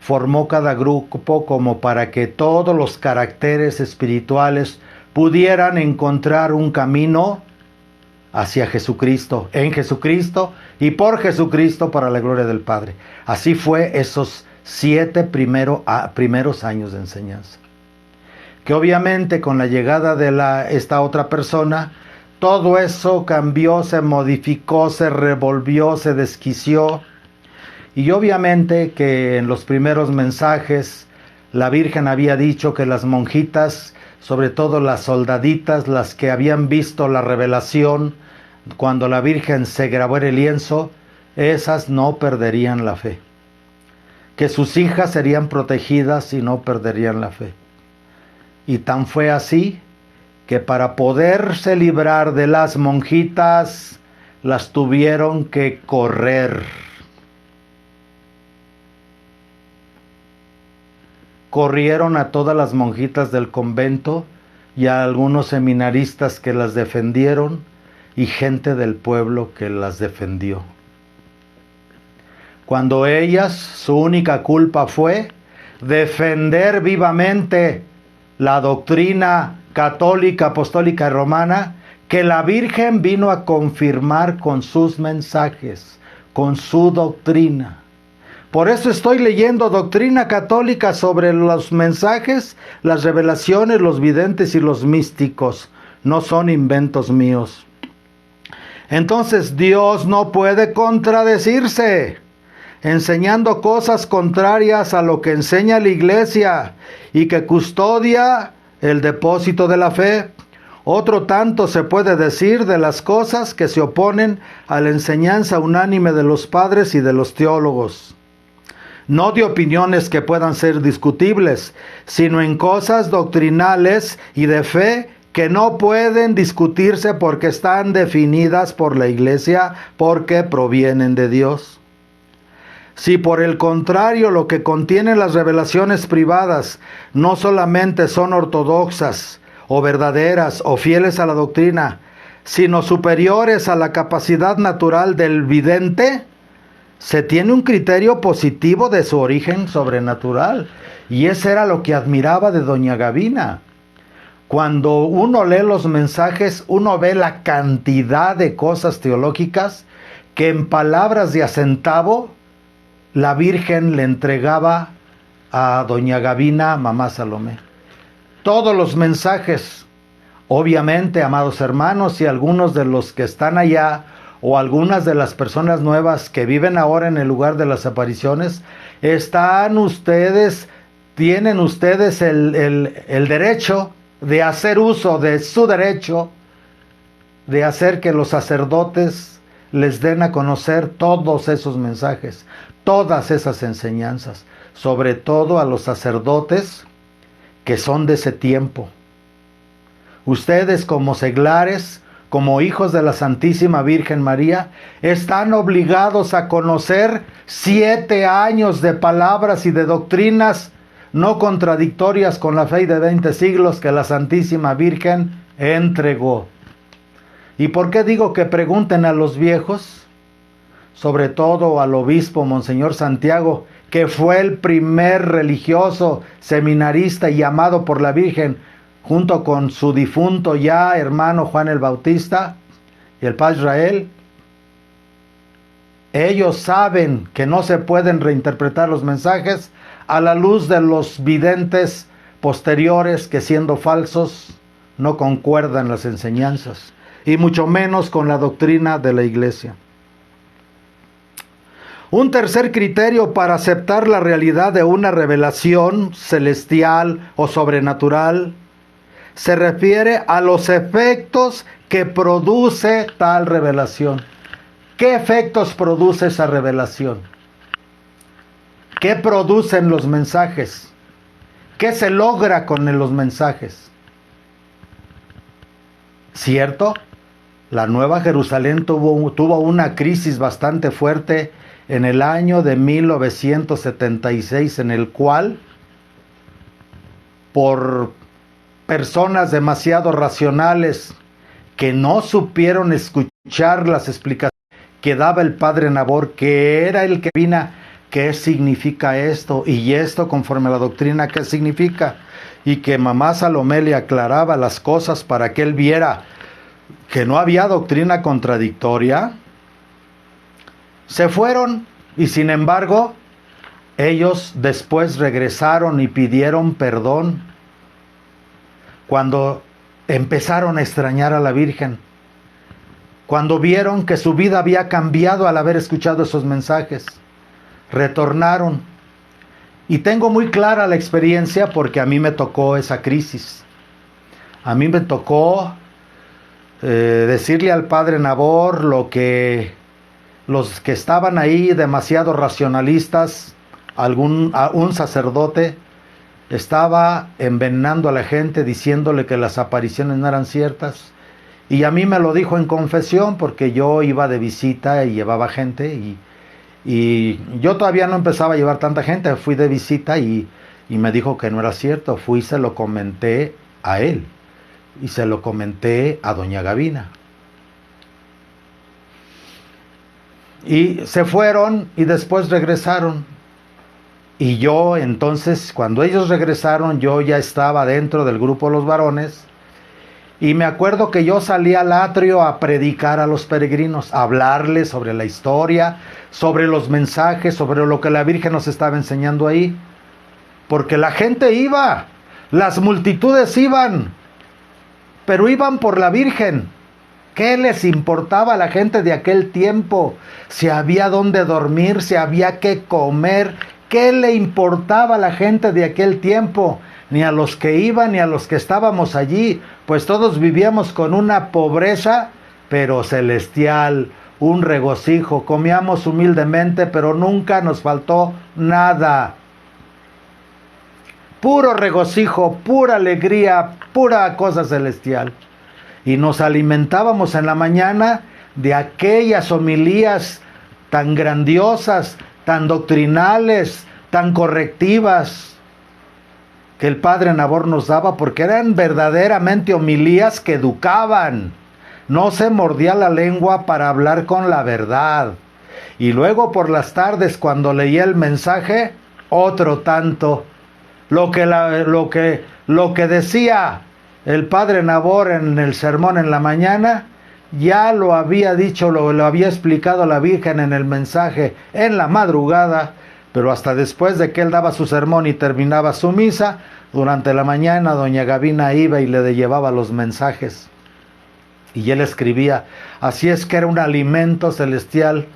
formó cada grupo como para que todos los caracteres espirituales pudieran encontrar un camino hacia Jesucristo, en Jesucristo y por Jesucristo para la gloria del Padre. Así fue esos 7 primeros años de enseñanza. Que obviamente con la llegada de esta otra persona, todo eso cambió, se modificó, se revolvió, se desquició. Y obviamente que en los primeros mensajes la Virgen había dicho que las monjitas, sobre todo las soldaditas, las que habían visto la revelación cuando la Virgen se grabó en el lienzo, esas no perderían la fe. Que sus hijas serían protegidas y no perderían la fe. Y tan fue así que para poderse librar de las monjitas, las tuvieron que correr. Corrieron a todas las monjitas del convento y a algunos seminaristas que las defendieron y gente del pueblo que las defendió. Cuando ellas, su única culpa fue defender vivamente la doctrina católica, apostólica y romana, que la Virgen vino a confirmar con sus mensajes, con su doctrina. Por eso estoy leyendo doctrina católica sobre los mensajes, las revelaciones, los videntes y los místicos. No son inventos míos. Entonces Dios no puede contradecirse enseñando cosas contrarias a lo que enseña la Iglesia y que custodia el depósito de la fe. Otro tanto se puede decir de las cosas que se oponen a la enseñanza unánime de los padres y de los teólogos. No de opiniones que puedan ser discutibles, sino en cosas doctrinales y de fe que no pueden discutirse porque están definidas por la Iglesia, porque provienen de Dios. Si por el contrario lo que contienen las revelaciones privadas no solamente son ortodoxas o verdaderas o fieles a la doctrina, sino superiores a la capacidad natural del vidente, se tiene un criterio positivo de su origen sobrenatural. Y ese era lo que admiraba de doña Gavina. Cuando uno lee los mensajes, uno ve la cantidad de cosas teológicas que en palabras de a centavo la Virgen le entregaba a doña Gavina, mamá Salomé. Todos los mensajes, obviamente, amados hermanos, y algunos de los que están allá, o algunas de las personas nuevas que viven ahora en el lugar de las apariciones, tienen ustedes el derecho de hacer uso de su derecho, de hacer que los sacerdotes les den a conocer todos esos mensajes, todas esas enseñanzas, sobre todo a los sacerdotes que son de ese tiempo. Ustedes como seglares, como hijos de la Santísima Virgen María, están obligados a conocer 7 años de palabras y de doctrinas no contradictorias con la fe de 20 siglos que la Santísima Virgen entregó. ¿Y por qué digo que pregunten a los viejos? Sobre todo al obispo Monseñor Santiago, que fue el primer religioso seminarista y amado por la Virgen. junto con su difunto ya hermano Juan el Bautista y el padre Israel. Ellos saben que no se pueden reinterpretar los mensajes a la luz de los videntes posteriores que, siendo falsos, no concuerdan las enseñanzas, y mucho menos con la doctrina de la Iglesia. Un tercer criterio para aceptar la realidad de una revelación celestial o sobrenatural se refiere a los efectos que produce tal revelación. ¿Qué efectos produce esa revelación? ¿Qué producen los mensajes? ¿Qué se logra con los mensajes? ¿Cierto? La Nueva Jerusalén tuvo una crisis bastante fuerte en el año de 1976, en el cual, por personas demasiado racionales que no supieron escuchar las explicaciones que daba el padre Nabor, que era el que vino, ¿qué significa esto? Y esto conforme a la doctrina, ¿qué significa? Y que mamá Salomé le aclaraba las cosas para que él viera que no había doctrina contradictoria. Se fueron y sin embargo ellos después regresaron y pidieron perdón cuando empezaron a extrañar a la Virgen, cuando vieron que su vida había cambiado al haber escuchado esos mensajes. Retornaron. Y tengo muy clara la experiencia porque a mí me tocó esa crisis. A mí me tocó decirle al padre Nabor lo que los que estaban ahí demasiado racionalistas, un sacerdote estaba envenenando a la gente diciéndole que las apariciones no eran ciertas. Y a mí me lo dijo en confesión porque yo iba de visita y llevaba gente y yo todavía no empezaba a llevar tanta gente, fui de visita y me dijo que no era cierto. Fui y se lo comenté a él y se lo comenté a doña Gavina. Y se fueron y después regresaron. Y yo entonces, cuando ellos regresaron, yo ya estaba dentro del grupo de los varones. Y me acuerdo que yo salí al atrio a predicar a los peregrinos, a hablarles sobre la historia, sobre los mensajes, sobre lo que la Virgen nos estaba enseñando ahí. Porque la gente iba, las multitudes iban, pero iban por la Virgen. ¿Qué les importaba a la gente de aquel tiempo? Si había dónde dormir, si había qué comer. ¿Qué le importaba a la gente de aquel tiempo? Ni a los que iban ni a los que estábamos allí, pues todos vivíamos con una pobreza, pero celestial, un regocijo. Comíamos humildemente, pero nunca nos faltó nada. Puro regocijo, pura alegría, pura cosa celestial. Y nos alimentábamos en la mañana de aquellas homilías tan grandiosas, tan doctrinales, tan correctivas, que el padre Nabor nos daba, porque eran verdaderamente homilías que educaban. No se mordía la lengua para hablar con la verdad. Y luego por las tardes, cuando leía el mensaje, otro tanto. Lo que decía el padre Nabor en el sermón en la mañana, ya lo había dicho, lo había explicado la Virgen en el mensaje en la madrugada. Pero hasta después de que él daba su sermón y terminaba su misa, durante la mañana doña Gavina iba y le llevaba los mensajes. Y él escribía. Así es que era un alimento celestial,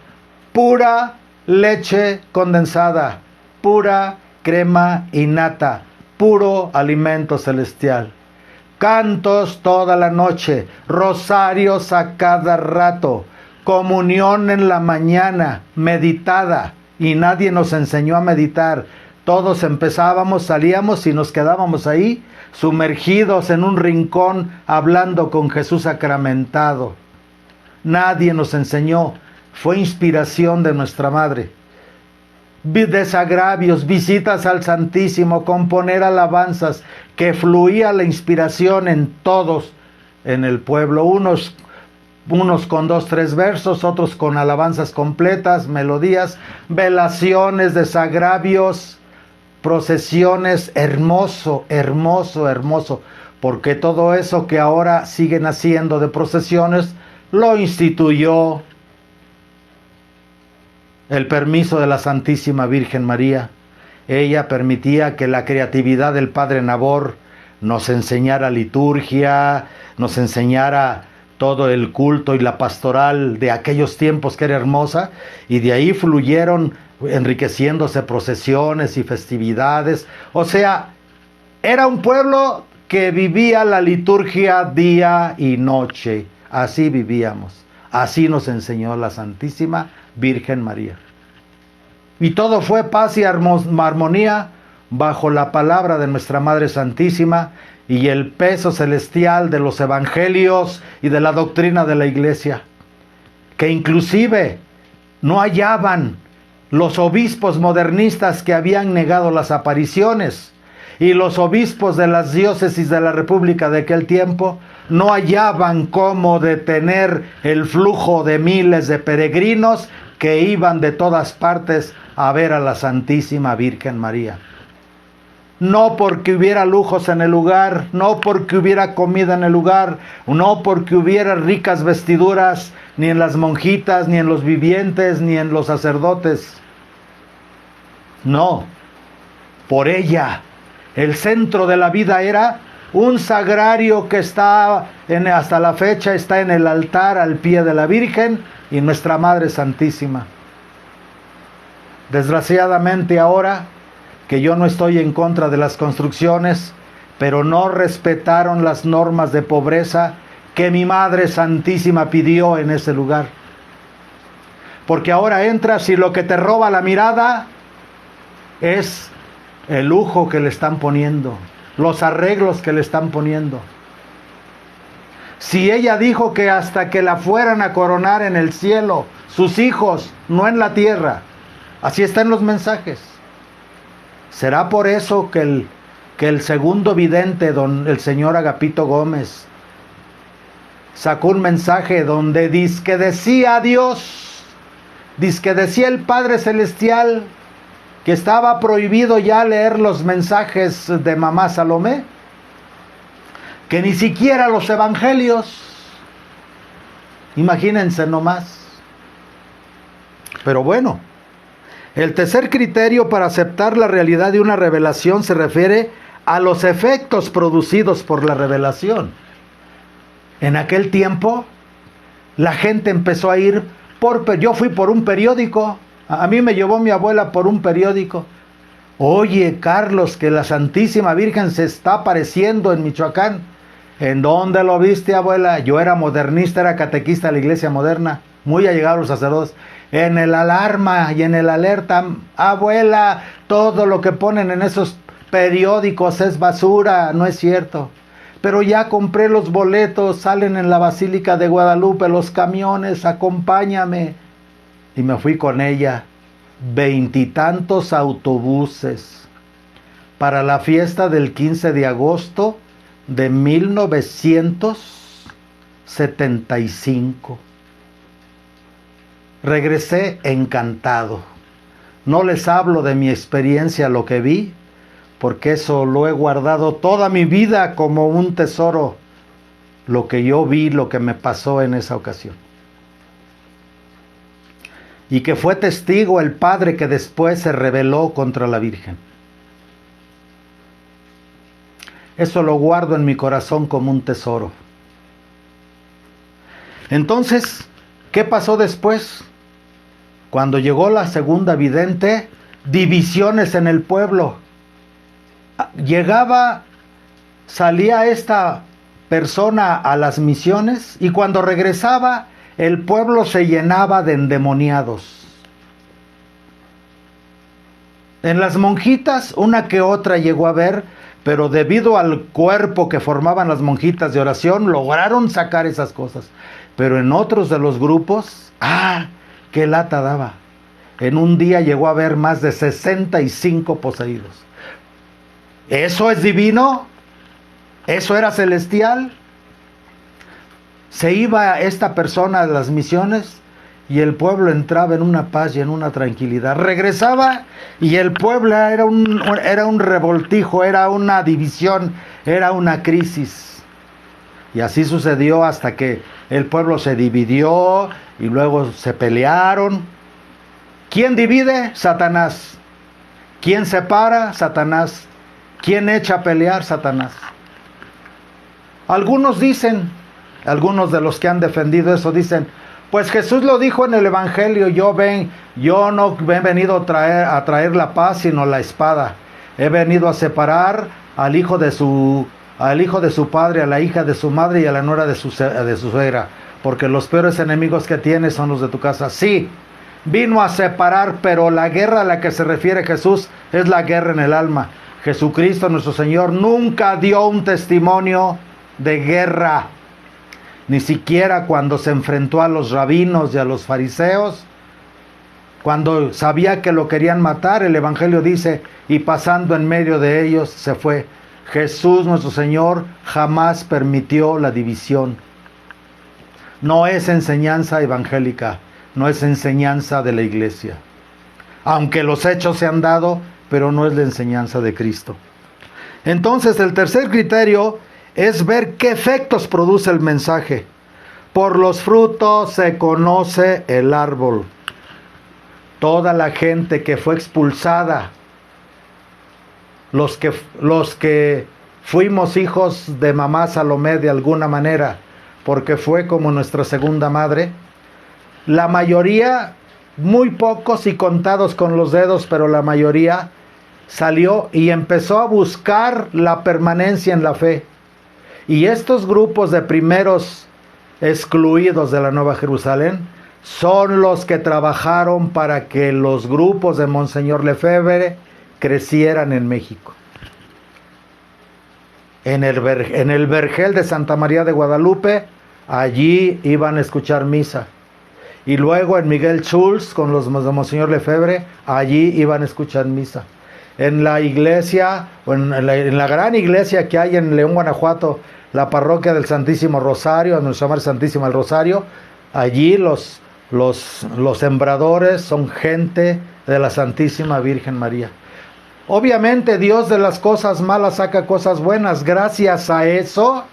pura leche condensada, pura crema y nata, puro alimento celestial. Cantos toda la noche, rosarios a cada rato, comunión en la mañana, meditada. Y nadie nos enseñó a meditar. Todos empezábamos, salíamos y nos quedábamos ahí, sumergidos en un rincón, hablando con Jesús sacramentado. Nadie nos enseñó. Fue inspiración de nuestra madre. Desagravios, visitas al Santísimo, componer alabanzas, que fluía la inspiración en todos en el pueblo. Unos con 2, 3 versos, otros con alabanzas completas, melodías, velaciones, desagravios, procesiones. Hermoso, hermoso, hermoso. porque todo eso que ahora siguen haciendo de procesiones, lo instituyó el permiso de la Santísima Virgen María. Ella permitía que la creatividad del Padre Nabor nos enseñara liturgia, nos enseñara todo el culto y la pastoral de aquellos tiempos que era hermosa, y de ahí fluyeron enriqueciéndose procesiones y festividades. O sea, era un pueblo que vivía la liturgia día y noche. Así vivíamos. Así nos enseñó la Santísima Virgen María. Y todo fue paz y armonía bajo la palabra de nuestra Madre Santísima y el peso celestial de los evangelios y de la doctrina de la Iglesia, que inclusive no hallaban los obispos modernistas que habían negado las apariciones, y los obispos de las diócesis de la República de aquel tiempo no hallaban cómo detener el flujo de miles de peregrinos que iban de todas partes a ver a la Santísima Virgen María. No porque hubiera lujos en el lugar, no porque hubiera comida en el lugar, no porque hubiera ricas vestiduras, ni en las monjitas, ni en los vivientes, ni en los sacerdotes. No, por ella. El centro de la vida era un sagrario que está hasta la fecha está en el altar al pie de la Virgen y nuestra Madre Santísima. Desgraciadamente ahora, que yo no estoy en contra de las construcciones, pero no respetaron las normas de pobreza que mi Madre Santísima pidió en ese lugar. Porque ahora entras y lo que te roba la mirada es el lujo que le están poniendo, los arreglos que le están poniendo. Si ella dijo que hasta que la fueran a coronar en el cielo, sus hijos, no en la tierra, así está en los mensajes. ¿Será por eso que el segundo vidente, el señor Agapito Gómez, sacó un mensaje donde dizque decía Dios, dizque decía el Padre Celestial, que estaba prohibido ya leer los mensajes de mamá Salomé, que ni siquiera los evangelios? Imagínense nomás. Pero bueno, el tercer criterio para aceptar la realidad de una revelación se refiere a los efectos producidos por la revelación. En aquel tiempo, la gente empezó a ir yo fui por un periódico. A mí me llevó mi abuela por un periódico. Oye, Carlos, que la Santísima Virgen se está apareciendo en Michoacán. ¿En dónde lo viste, abuela? Yo era modernista, era catequista de la Iglesia Moderna, muy allegado a los sacerdotes. En el Alarma y en el Alerta. Abuela, todo lo que ponen en esos periódicos es basura, no es cierto. Pero ya compré los boletos, salen en la Basílica de Guadalupe los camiones, acompáñame. Y me fui con ella, 20 y tantos autobuses, para la fiesta del 15 de agosto de 1975. Regresé encantado. No les hablo de mi experiencia, lo que vi, porque eso lo he guardado toda mi vida como un tesoro, lo que yo vi, lo que me pasó en esa ocasión. Y que fue testigo el padre que después se rebeló contra la Virgen. Eso lo guardo en mi corazón como un tesoro. Entonces, ¿qué pasó después? Cuando llegó la segunda vidente, divisiones en el pueblo. Salía esta persona a las misiones y cuando regresaba, el pueblo se llenaba de endemoniados. En las monjitas, una que otra llegó a ver, pero debido al cuerpo que formaban las monjitas de oración, lograron sacar esas cosas. Pero en otros de los grupos, qué lata daba. En un día llegó a haber más de 65 poseídos. ¿Eso es divino? ¿Eso era celestial? Se iba esta persona a las misiones y el pueblo entraba en una paz y en una tranquilidad. Regresaba y el pueblo era un revoltijo, era una división, era una crisis. Y así sucedió hasta que el pueblo se dividió y luego se pelearon. ¿Quién divide? Satanás. ¿Quién separa? Satanás. ¿Quién echa a pelear? Satanás. Algunos dicen, algunos de los que han defendido eso dicen, pues Jesús lo dijo en el Evangelio, yo no he venido a traer la paz sino la espada. He venido a separar al hijo de su padre, a la hija de su madre y a la nuera de su suegra, porque los peores enemigos que tienes son los de tu casa. Sí, vino a separar, pero la guerra a la que se refiere Jesús es la guerra en el alma. Jesucristo nuestro Señor nunca dio un testimonio de guerra, ni siquiera cuando se enfrentó a los rabinos y a los fariseos, cuando sabía que lo querían matar. El Evangelio dice, y pasando en medio de ellos se fue. Jesús nuestro Señor jamás permitió la división. No es enseñanza evangélica, no es enseñanza de la iglesia, aunque los hechos se han dado, pero no es la enseñanza de Cristo. Entonces el tercer criterio es ver qué efectos produce el mensaje. Por los frutos se conoce el árbol. Toda la gente que fue expulsada, los que fuimos hijos de mamá Salomé de alguna manera, porque fue como nuestra segunda madre, la mayoría, muy pocos y contados con los dedos, pero la mayoría salió y empezó a buscar la permanencia en la fe. Y estos grupos de primeros excluidos de la Nueva Jerusalén son los que trabajaron para que los grupos de Monseñor Lefebvre crecieran en México. En el Vergel de Santa María de Guadalupe, allí iban a escuchar misa. Y luego en Miguel Schulz, con los de Monseñor Lefebvre, allí iban a escuchar misa. En la iglesia, o en la gran iglesia que hay en León, Guanajuato, la parroquia del Santísimo Rosario, Nuestra Madre Santísima del Rosario, allí los sembradores son gente de la Santísima Virgen María. Obviamente Dios de las cosas malas saca cosas buenas. Gracias a eso,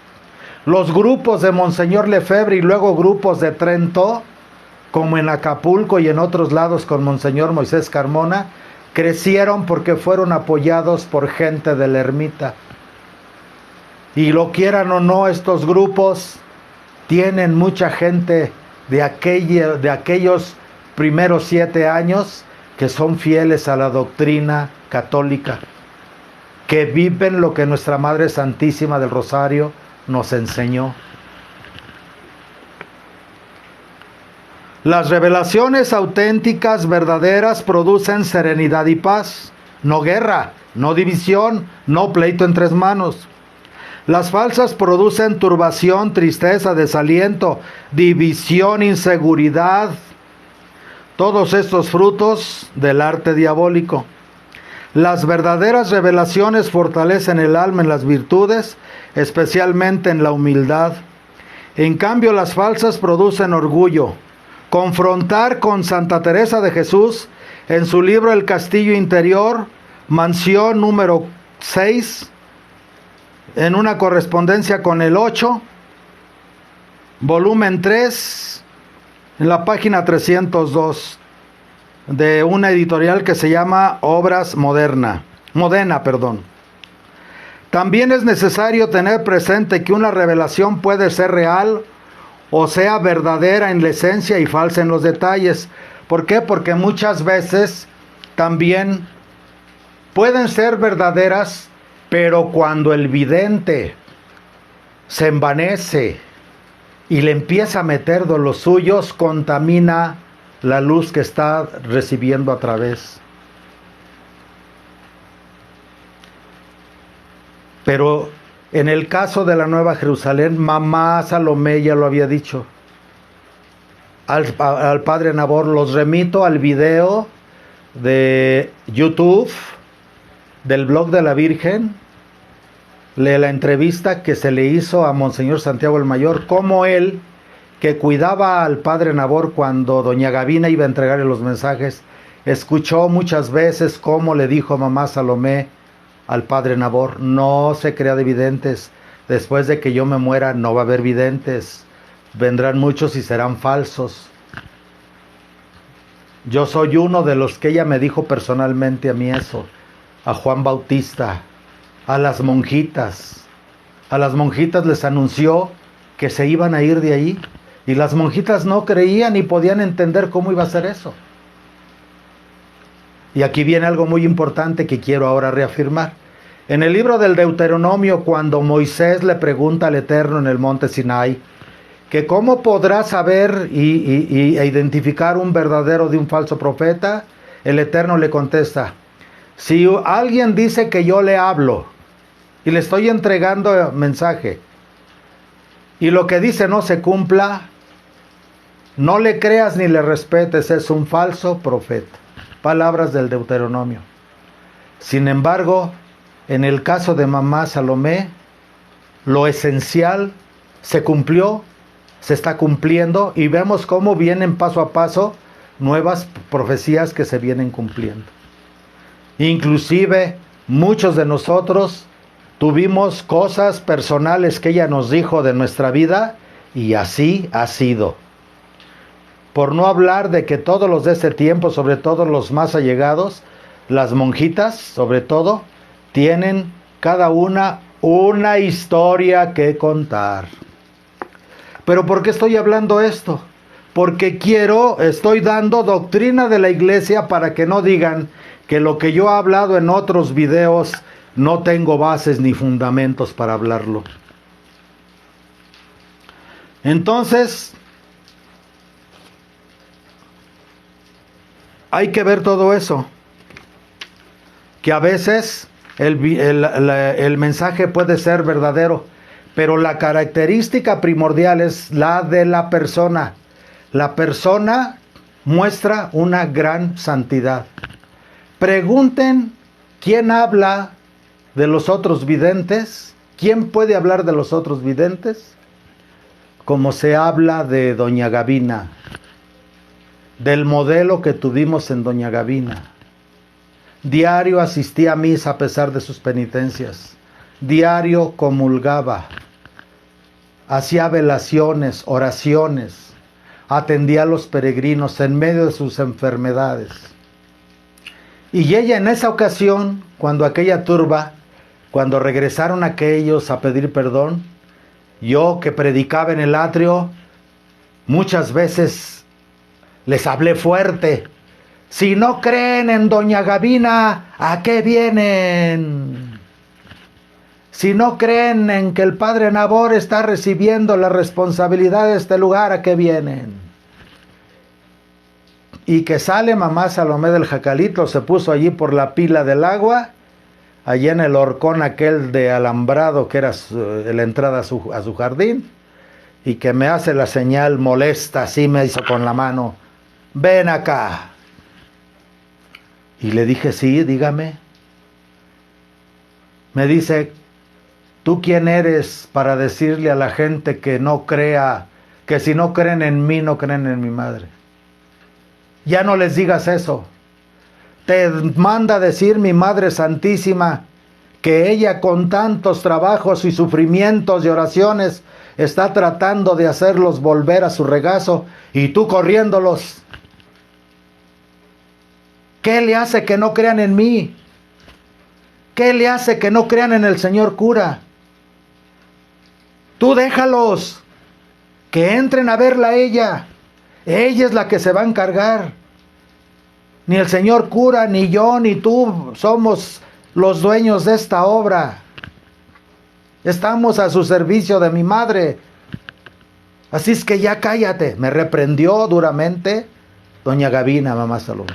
los grupos de Monseñor Lefebvre y luego grupos de Trento, como en Acapulco y en otros lados con Monseñor Moisés Carmona, crecieron porque fueron apoyados por gente de la ermita. Y lo quieran o no, estos grupos tienen mucha gente de aquellos primeros 7 años que son fieles a la doctrina católica, que viven lo que nuestra Madre Santísima del Rosario nos enseñó. Las revelaciones auténticas, verdaderas, producen serenidad y paz, no guerra, no división, no pleito en 3 manos. Las falsas producen turbación, tristeza, desaliento, división, inseguridad. Todos estos frutos del arte diabólico. Las verdaderas revelaciones fortalecen el alma en las virtudes, especialmente en la humildad. En cambio, las falsas producen orgullo. Confrontar con Santa Teresa de Jesús en su libro El Castillo Interior, mansión número 6, en una correspondencia con el 8, volumen 3, en la página 302, de una editorial que se llama Obras Modena. También es necesario tener presente que una revelación puede ser real o sea verdadera en la esencia y falsa en los detalles. ¿Por qué? Porque muchas veces también pueden ser verdaderas, pero cuando el vidente se envanece y le empieza a meter de los suyos, contamina la luz que está recibiendo a través. Pero en el caso de la Nueva Jerusalén, mamá Salomé ya lo había dicho. Al padre Nabor, los remito al video de YouTube del blog de la Virgen, de la entrevista que se le hizo a Monseñor Santiago el Mayor, cómo él, que cuidaba al padre Nabor cuando doña Gavina iba a entregarle los mensajes, escuchó muchas veces cómo le dijo mamá Salomé al padre Nabor: no se crea de videntes, después de que yo me muera no va a haber videntes, vendrán muchos y serán falsos. Yo soy uno de los que ella me dijo personalmente a mí eso, a Juan Bautista, a las monjitas. A las monjitas les anunció que se iban a ir de ahí, y las monjitas no creían ni podían entender cómo iba a ser eso. Y aquí viene algo muy importante que quiero ahora reafirmar. En el libro del Deuteronomio, cuando Moisés le pregunta al Eterno en el monte Sinai, que cómo podrá saber e identificar un verdadero de un falso profeta, el Eterno le contesta: si alguien dice que yo le hablo y le estoy entregando mensaje, y lo que dice no se cumpla, no le creas ni le respetes, es un falso profeta. Palabras del Deuteronomio. Sin embargo, en el caso de mamá Salomé, lo esencial se cumplió, se está cumpliendo, y vemos cómo vienen paso a paso nuevas profecías que se vienen cumpliendo. Inclusive muchos de nosotros tuvimos cosas personales que ella nos dijo de nuestra vida, y así ha sido. Por no hablar de que todos los de ese tiempo, sobre todo los más allegados, las monjitas sobre todo, tienen cada una historia que contar. ¿Pero por qué estoy hablando esto? Porque estoy dando doctrina de la iglesia para que no digan que lo que yo he hablado en otros videos no tengo bases ni fundamentos para hablarlo. Entonces, hay que ver todo eso. Que a veces el mensaje puede ser verdadero, pero la característica primordial es la de la persona. La persona muestra una gran santidad. Pregunten quién habla de los otros videntes. ¿Quién puede hablar de los otros videntes? Como se habla de doña Gavina, del modelo que tuvimos en doña Gavina. Diario asistía a misa a pesar de sus penitencias. Diario comulgaba. Hacía velaciones, oraciones. Atendía a los peregrinos en medio de sus enfermedades. Y ella en esa ocasión, cuando aquella turba, cuando regresaron aquellos a pedir perdón, yo que predicaba en el atrio, muchas veces les hablé fuerte. Si no creen en doña Gavina, ¿a qué vienen? Si no creen en que el padre Nabor está recibiendo la responsabilidad de este lugar, ¿a qué vienen? Y que sale mamá Salomé del Jacalito, se puso allí por la pila del agua, allí en el horcón aquel de alambrado que era la entrada a su jardín, y que me hace la señal molesta, así me hizo con la mano: ven acá. Y le dije: sí, dígame. Me dice: ¿tú quién eres para decirle a la gente que no crea, que si no creen en mí, no creen en mi madre? Ya no les digas eso. Te manda decir mi Madre Santísima que ella con tantos trabajos y sufrimientos y oraciones está tratando de hacerlos volver a su regazo, y tú corriéndolos. ¿Qué le hace que no crean en mí? ¿Qué le hace que no crean en el señor cura? Tú déjalos, que entren a verla a ella. Ella es la que se va a encargar. Ni el señor cura, ni yo, ni tú somos los dueños de esta obra. Estamos a su servicio de mi madre. Así es que ya cállate. Me reprendió duramente doña Gavina, mamá Salomé.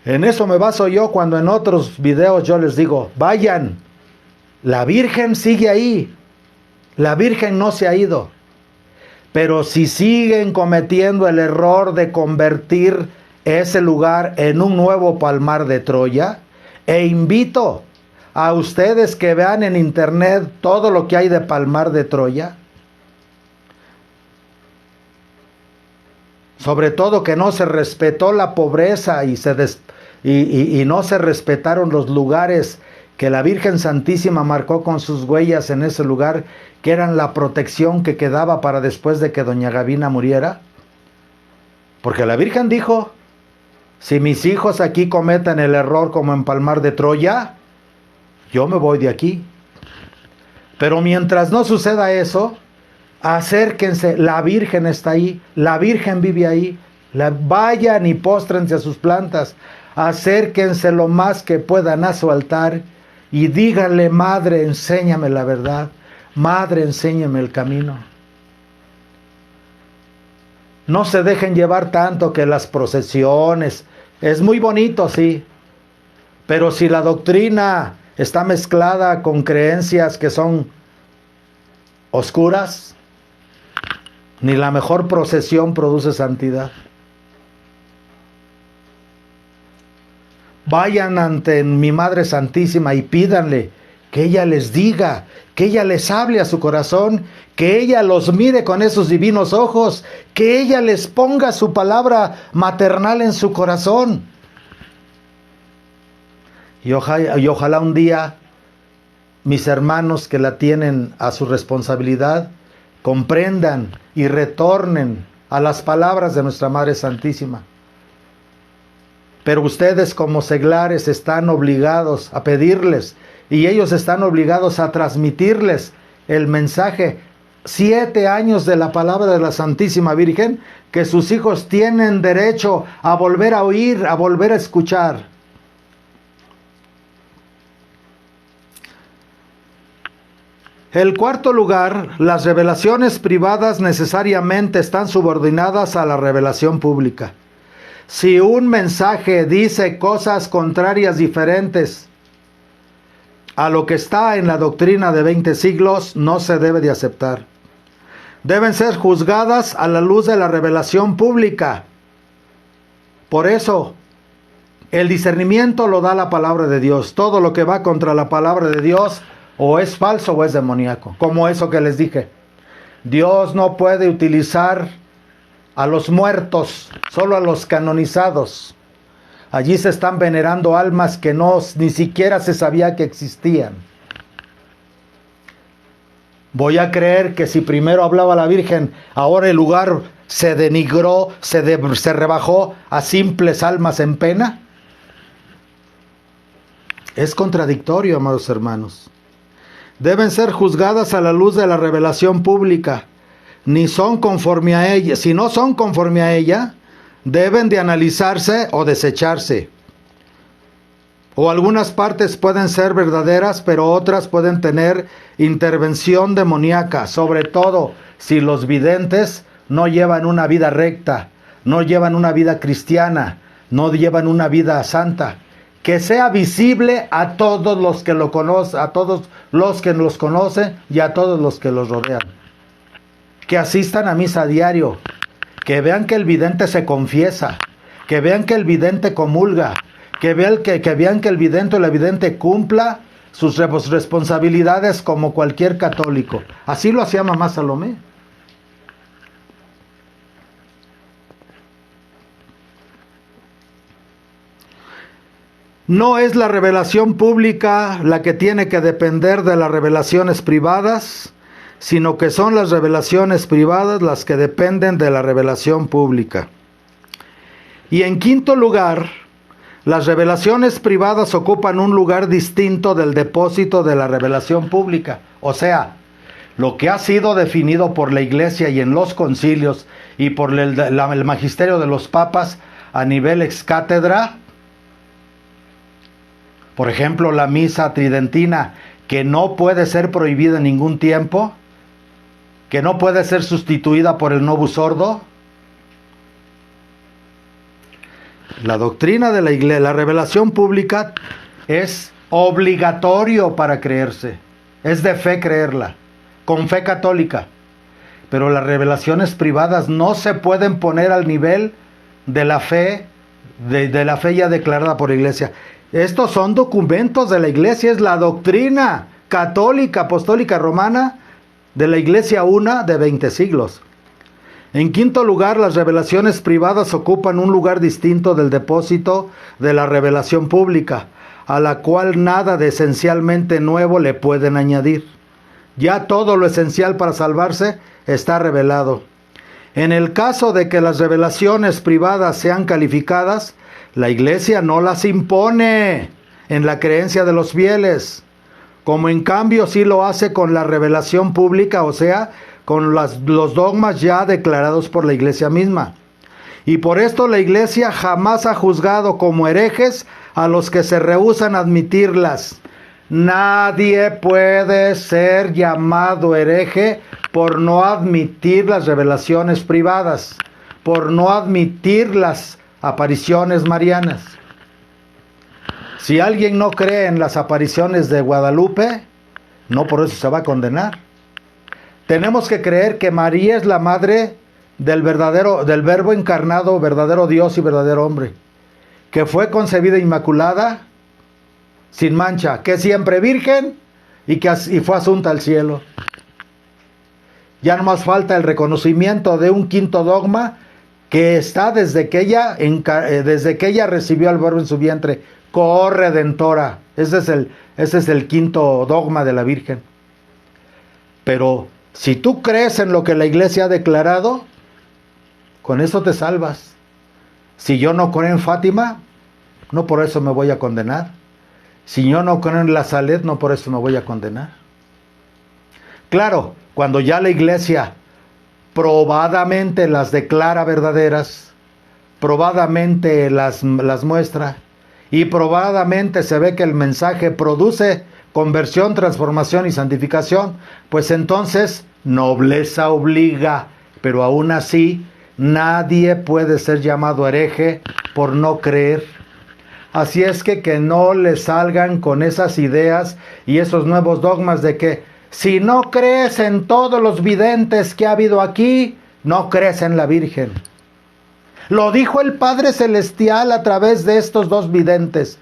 En eso me baso yo cuando en otros videos yo les digo: vayan, la Virgen sigue ahí, la Virgen no se ha ido. Pero si siguen cometiendo el error de convertir ese lugar en un nuevo Palmar de Troya, e invito a ustedes que vean en internet todo lo que hay de Palmar de Troya, Sobre todo que no se respetó la pobreza y no se respetaron los lugares que la Virgen Santísima marcó con sus huellas en ese lugar, que eran la protección que quedaba para después de que doña Gavina muriera. Porque la Virgen dijo, si mis hijos aquí cometen el error como en Palmar de Troya, yo me voy de aquí. Pero mientras no suceda eso, acérquense, la Virgen está ahí, la Virgen vive ahí, vayan y póstrense a sus plantas, acérquense lo más que puedan a su altar y díganle, Madre, enséñame la verdad, Madre, enséñame el camino. No se dejen llevar tanto que las procesiones, es muy bonito, sí, pero si la doctrina está mezclada con creencias que son oscuras, ni la mejor procesión produce santidad. Vayan ante mi Madre Santísima y pídanle que ella les diga, que ella les hable a su corazón, que ella los mire con esos divinos ojos, que ella les ponga su palabra maternal en su corazón. Y ojalá un día mis hermanos que la tienen a su responsabilidad comprendan y retornen a las palabras de nuestra Madre Santísima. Pero ustedes como seglares están obligados a pedirles y ellos están obligados a transmitirles el mensaje 7 años de la palabra de la Santísima Virgen, que sus hijos tienen derecho a volver a oír, a volver a escuchar. El cuarto lugar, las revelaciones privadas necesariamente están subordinadas a la revelación pública. Si un mensaje dice cosas contrarias diferentes a lo que está en la doctrina de 20 siglos, no se debe de aceptar. Deben ser juzgadas a la luz de la revelación pública. Por eso, el discernimiento lo da la palabra de Dios. Todo lo que va contra la palabra de Dios o es falso o es demoníaco. Como eso que les dije. Dios no puede utilizar a los muertos, solo a los canonizados. Allí se están venerando almas que ni siquiera se sabía que existían. Voy a creer que si primero hablaba la Virgen, ahora el lugar se denigró, se rebajó a simples almas en pena. Es contradictorio, amados hermanos. Deben ser juzgadas a la luz de la revelación pública. Ni son conforme a ella. Si no son conforme a ella, deben de analizarse o desecharse. O algunas partes pueden ser verdaderas, pero otras pueden tener intervención demoníaca, sobre todo si los videntes no llevan una vida recta, no llevan una vida cristiana, no llevan una vida santa. Que sea visible a todos los que lo conocen, a todos los que los conocen y a todos los que los rodean. Que asistan a misa a diario, que vean que el vidente se confiesa, que vean que el vidente comulga, que vean que el vidente o la vidente cumpla sus responsabilidades como cualquier católico. Así lo hacía mamá Salomé. No es la revelación pública la que tiene que depender de las revelaciones privadas, sino que son las revelaciones privadas las que dependen de la revelación pública. Y en quinto lugar, las revelaciones privadas ocupan un lugar distinto del depósito de la revelación pública. O sea, lo que ha sido definido por la Iglesia y en los concilios y por el magisterio de los papas a nivel ex cátedra. Por ejemplo, la misa tridentina, que no puede ser prohibida en ningún tiempo, que no puede ser sustituida por el Novus Ordo. La doctrina de la Iglesia, la revelación pública, es obligatorio para creerse. Es de fe creerla, con fe católica. Pero las revelaciones privadas no se pueden poner al nivel de la fe, de la fe ya declarada por la Iglesia. Estos son documentos de la Iglesia, es la doctrina católica, apostólica, romana de la Iglesia una de 20 siglos. En quinto lugar, las revelaciones privadas ocupan un lugar distinto del depósito de la revelación pública, a la cual nada de esencialmente nuevo le pueden añadir. Ya todo lo esencial para salvarse está revelado. En el caso de que las revelaciones privadas sean calificadas, la Iglesia no las impone en la creencia de los fieles, como en cambio sí lo hace con la revelación pública, o sea, con los dogmas ya declarados por la Iglesia misma. Y por esto la Iglesia jamás ha juzgado como herejes a los que se rehúsan a admitirlas. Nadie puede ser llamado hereje por no admitir las revelaciones privadas, por no admitir las apariciones marianas. Si alguien no cree en las apariciones de Guadalupe, no por eso se va a condenar. Tenemos que creer que María es la madre del Verbo encarnado, verdadero Dios y verdadero hombre, que fue concebida inmaculada, sin mancha, que siempre virgen y fue asunta al cielo. Ya no más falta el reconocimiento de un quinto dogma que está desde que ella recibió al Verbo en su vientre, corredentora. Ese es el quinto dogma de la Virgen. Pero si tú crees en lo que la Iglesia ha declarado, con eso te salvas. Si yo no creo en Fátima, no por eso me voy a condenar. Si yo no creo en la Salet, no por eso me voy a condenar. Claro, cuando ya la Iglesia probadamente las declara verdaderas, probadamente las muestra, y probadamente se ve que el mensaje produce conversión, transformación y santificación, pues entonces nobleza obliga, pero aún así nadie puede ser llamado hereje por no creer. Así es que no le salgan con esas ideas y esos nuevos dogmas de que si no crees en todos los videntes que ha habido aquí, no crees en la Virgen. Lo dijo el Padre Celestial a través de estos dos videntes.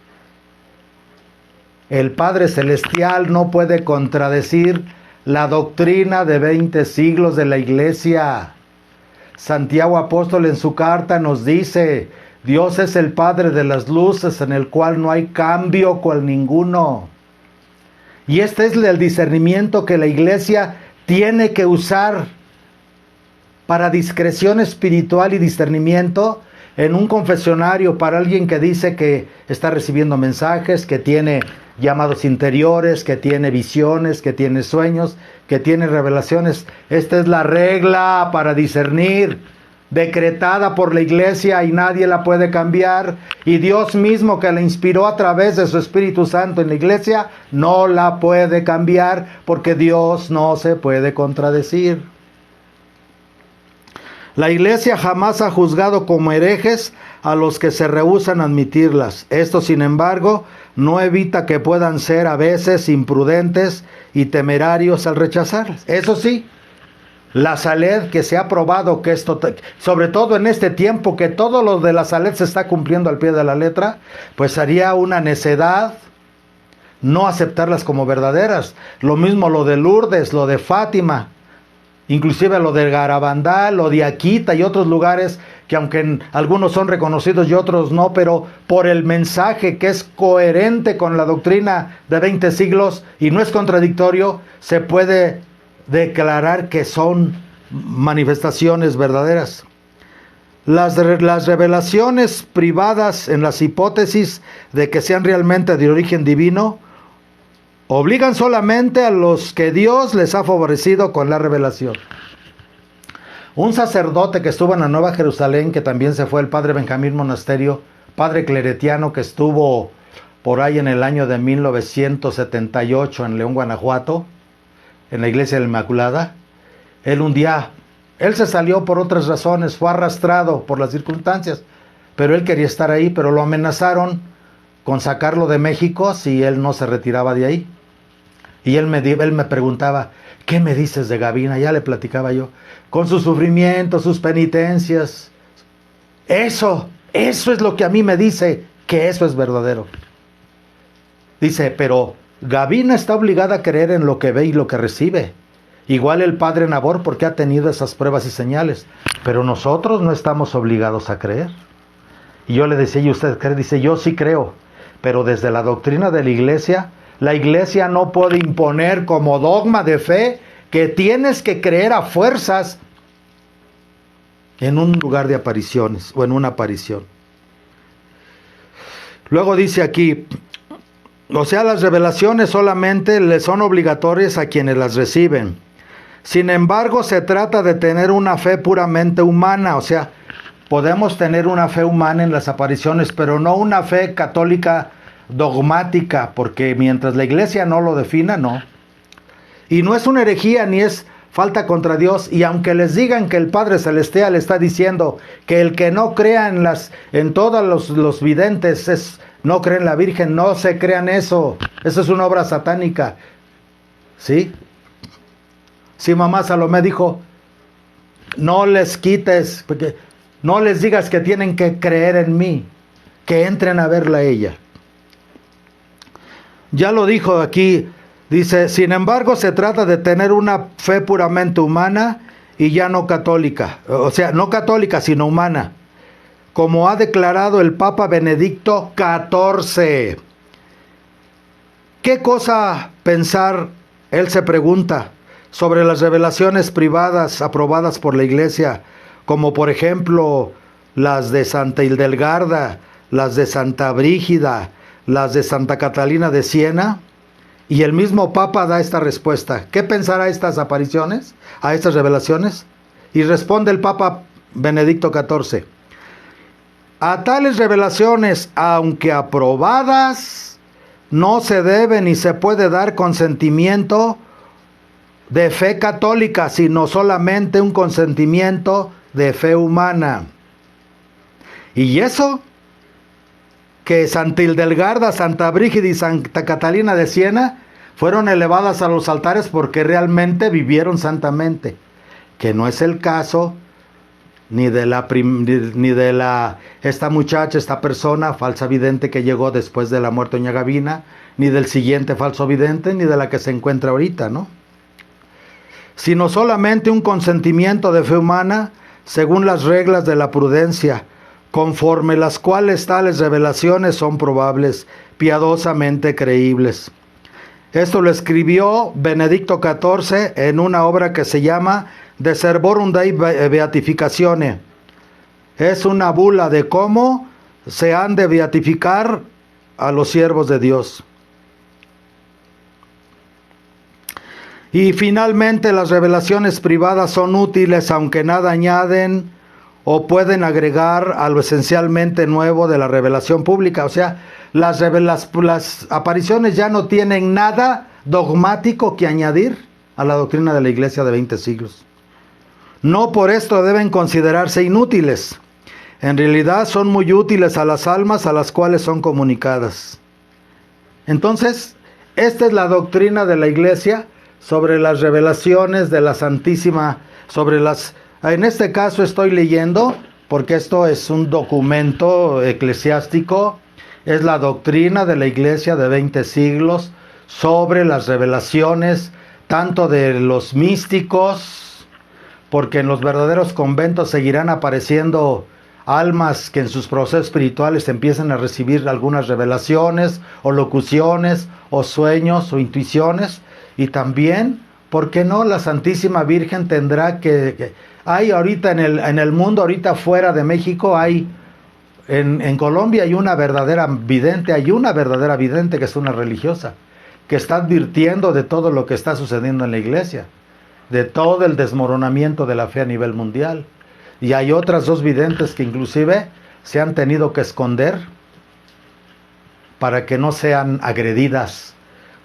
El Padre Celestial no puede contradecir la doctrina de 20 siglos de la Iglesia. Santiago Apóstol en su carta nos dice: Dios es el Padre de las luces, en el cual no hay cambio cual ninguno. Y este es el discernimiento que la Iglesia tiene que usar para discreción espiritual y discernimiento en un confesionario para alguien que dice que está recibiendo mensajes, que tiene llamados interiores, que tiene visiones, que tiene sueños, que tiene revelaciones. Esta es la regla para discernir, decretada por la Iglesia y nadie la puede cambiar, y Dios mismo que la inspiró a través de su Espíritu Santo en la Iglesia no la puede cambiar, porque Dios no se puede contradecir. La Iglesia jamás ha juzgado como herejes a los que se rehúsan a admitirlas. Esto, sin embargo, no evita que puedan ser a veces imprudentes y temerarios al rechazarlas. Eso sí, la Salet, que se ha probado que esto, sobre todo en este tiempo que todo lo de la Salet se está cumpliendo al pie de la letra, pues sería una necedad no aceptarlas como verdaderas. Lo mismo lo de Lourdes, lo de Fátima, inclusive lo de Garabandal, lo de Akita y otros lugares que aunque algunos son reconocidos y otros no, pero por el mensaje que es coherente con la doctrina de 20 siglos y no es contradictorio, se puede declarar que son manifestaciones verdaderas. Las revelaciones privadas en las hipótesis de que sean realmente de origen divino obligan solamente a los que Dios les ha favorecido con la revelación. Un sacerdote que estuvo en la Nueva Jerusalén, que también se fue, el padre Benjamín Monasterio, padre cleretiano que estuvo por ahí en el año de 1978 en León, Guanajuato, en la iglesia de la Inmaculada, él se salió por otras razones, fue arrastrado por las circunstancias, pero él quería estar ahí, pero lo amenazaron con sacarlo de México si él no se retiraba de ahí. Y él me preguntaba, ¿qué me dices de Gavina? Ya le platicaba yo, con sus sufrimientos, sus penitencias. Eso es lo que a mí me dice que eso es verdadero. Dice, pero Gavina está obligada a creer en lo que ve y lo que recibe. Igual el padre Nabor porque ha tenido esas pruebas y señales. Pero nosotros no estamos obligados a creer. Y yo le decía, ¿y usted cree? Dice, yo sí creo. Pero desde la doctrina de la iglesia no puede imponer como dogma de fe que tienes que creer a fuerzas en un lugar de apariciones o en una aparición. Luego dice aquí, o sea, las revelaciones solamente le son obligatorias a quienes las reciben. Sin embargo, se trata de tener una fe puramente humana, o sea, podemos tener una fe humana en las apariciones, pero no una fe católica dogmática, porque mientras la iglesia no lo defina, no. Y no es una herejía ni es falta contra Dios, y aunque les digan que el Padre Celestial está diciendo que el que no crea en todos los videntes no cree en la Virgen, no se crean eso es una obra satánica, ¿sí? Sí, mamá Salomé dijo, no les quites, porque no les digas que tienen que creer en mí, que entren a verla a ella. Ya lo dijo aquí, dice, sin embargo se trata de tener una fe puramente humana y ya no católica, o sea, no católica sino humana, como ha declarado el Papa Benedicto XIV. ¿Qué cosa pensar, él se pregunta, sobre las revelaciones privadas aprobadas por la Iglesia, como por ejemplo las de Santa Hildegarda, las de Santa Brígida, las de Santa Catalina de Siena? Y el mismo Papa da esta respuesta. ¿Qué pensará a estas apariciones, a estas revelaciones? Y responde el Papa Benedicto XIV. A tales revelaciones, aunque aprobadas, no se debe ni se puede dar consentimiento de fe católica, sino solamente un consentimiento de fe humana. Y eso, que Santa Hildegarda, Santa Brígida y Santa Catalina de Siena fueron elevadas a los altares porque realmente vivieron santamente, que no es el caso ni de esta muchacha, esta persona falsa vidente que llegó después de la muerte de doña Gavina, ni del siguiente falso vidente, ni de la que se encuentra ahorita, ¿no? Sino solamente un consentimiento de fe humana según las reglas de la prudencia, conforme las cuales tales revelaciones son probables, piadosamente creíbles. Esto lo escribió Benedicto XIV en una obra que se llama De Servorum Dei Beatificatione. Es una bula de cómo se han de beatificar a los siervos de Dios. Y finalmente las revelaciones privadas son útiles aunque nada añaden o pueden agregar a lo esencialmente nuevo de la revelación pública. O sea, las apariciones ya no tienen nada dogmático que añadir a la doctrina de la Iglesia de 20 siglos. No por esto deben considerarse inútiles. En realidad son muy útiles a las almas a las cuales son comunicadas. Entonces, esta es la doctrina de la Iglesia sobre las revelaciones de la Santísima, en este caso estoy leyendo, porque esto es un documento eclesiástico, es la doctrina de la Iglesia de 20 siglos sobre las revelaciones, tanto de los místicos, porque en los verdaderos conventos seguirán apareciendo almas que en sus procesos espirituales empiezan a recibir algunas revelaciones, o locuciones, o sueños, o intuiciones, y también, ¿por qué no? La Santísima Virgen tendrá hay ahorita en el mundo, ahorita fuera de México, en Colombia hay una verdadera vidente que es una religiosa, que está advirtiendo de todo lo que está sucediendo en la Iglesia, de todo el desmoronamiento de la fe a nivel mundial. Y hay otras dos videntes que inclusive se han tenido que esconder para que no sean agredidas,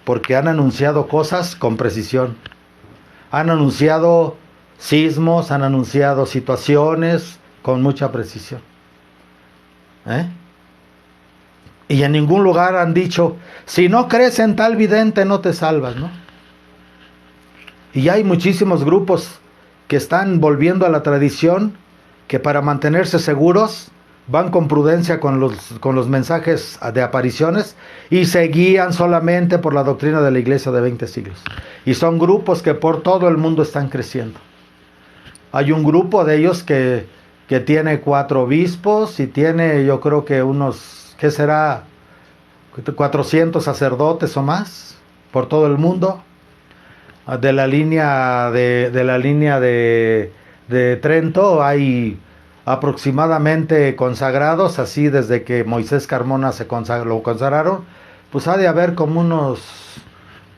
porque han anunciado cosas con precisión. Han anunciado sismos, han anunciado situaciones con mucha precisión. Y en ningún lugar han dicho, si no crees en tal vidente no te salvas, ¿no? Y hay muchísimos grupos que están volviendo a la tradición, que para mantenerse seguros van con prudencia con los mensajes de apariciones y se guían solamente por la doctrina de la iglesia de 20 siglos. Y son grupos que por todo el mundo están creciendo. Hay un grupo de ellos que tiene 4 obispos y tiene, yo creo que unos, ¿qué será? 400 sacerdotes o más por todo el mundo. De la línea de Trento hay aproximadamente consagrados, así desde que Moisés Carmona lo consagraron, pues ha de haber como unos,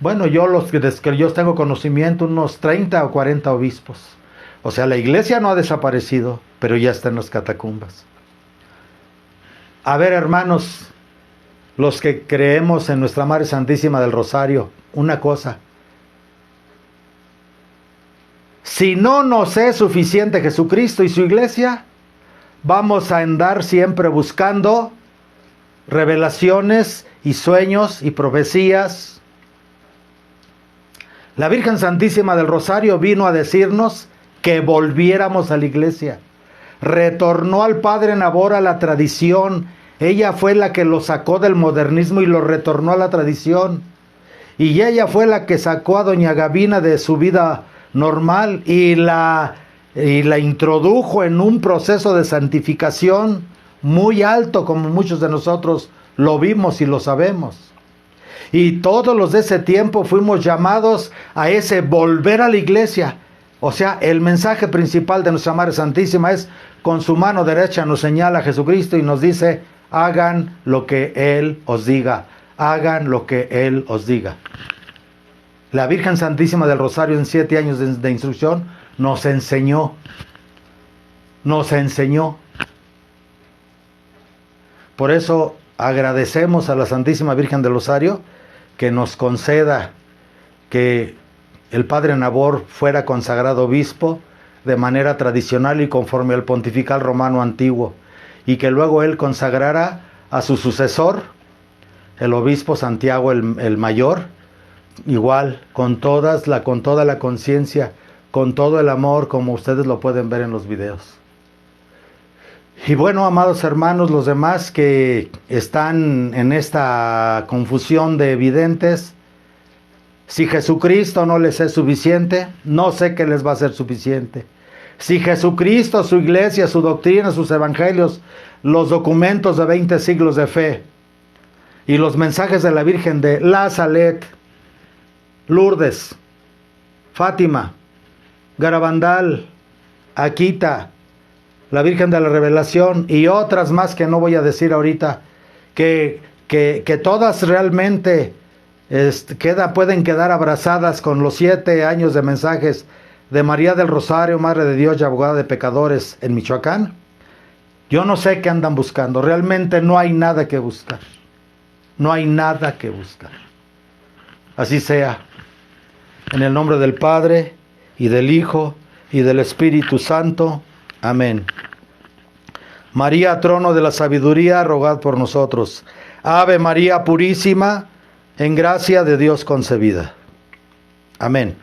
bueno, desde que yo tengo conocimiento, unos 30 o 40 obispos. O sea, la iglesia no ha desaparecido, pero ya está en las catacumbas. A ver, hermanos, los que creemos en Nuestra Madre Santísima del Rosario, una cosa: si no nos es suficiente Jesucristo y su iglesia, vamos a andar siempre buscando revelaciones y sueños y profecías. La Virgen Santísima del Rosario vino a decirnos que volviéramos a la iglesia. Retornó al Padre Nabor a la tradición. Ella fue la que lo sacó del modernismo y lo retornó a la tradición. Y ella fue la que sacó a doña Gavina de su vida normal y la introdujo en un proceso de santificación muy alto, como muchos de nosotros lo vimos y lo sabemos. Y todos los de ese tiempo fuimos llamados a ese volver a la iglesia. O sea, el mensaje principal de Nuestra Madre Santísima es: con su mano derecha nos señala a Jesucristo y nos dice: hagan lo que Él os diga, hagan lo que Él os diga. La Virgen Santísima del Rosario, en 7 años de instrucción, nos enseñó. Por eso agradecemos a la Santísima Virgen del Rosario que nos conceda que el Padre Nabor fuera consagrado obispo de manera tradicional y conforme al pontifical romano antiguo, y que luego él consagrara a su sucesor, el obispo Santiago el Mayor, igual, con toda la conciencia, con todo el amor, como ustedes lo pueden ver en los videos. Y bueno, amados hermanos, los demás que están en esta confusión de videntes, si Jesucristo no les es suficiente, no sé qué les va a ser suficiente. Si Jesucristo, su iglesia, su doctrina, sus evangelios, los documentos de 20 siglos de fe y los mensajes de la Virgen de La Salet, Lourdes, Fátima, Garabandal, Akita, la Virgen de la Revelación y otras más que no voy a decir ahorita, que todas realmente pueden quedar abrazadas con los 7 años de mensajes de María del Rosario, Madre de Dios y abogada de pecadores en Michoacán. Yo no sé qué andan buscando, realmente no hay nada que buscar. No hay nada que buscar. Así sea. En el nombre del Padre, y del Hijo, y del Espíritu Santo. Amén. María, trono de la sabiduría, rogad por nosotros. Ave María Purísima, en gracia de Dios concebida. Amén.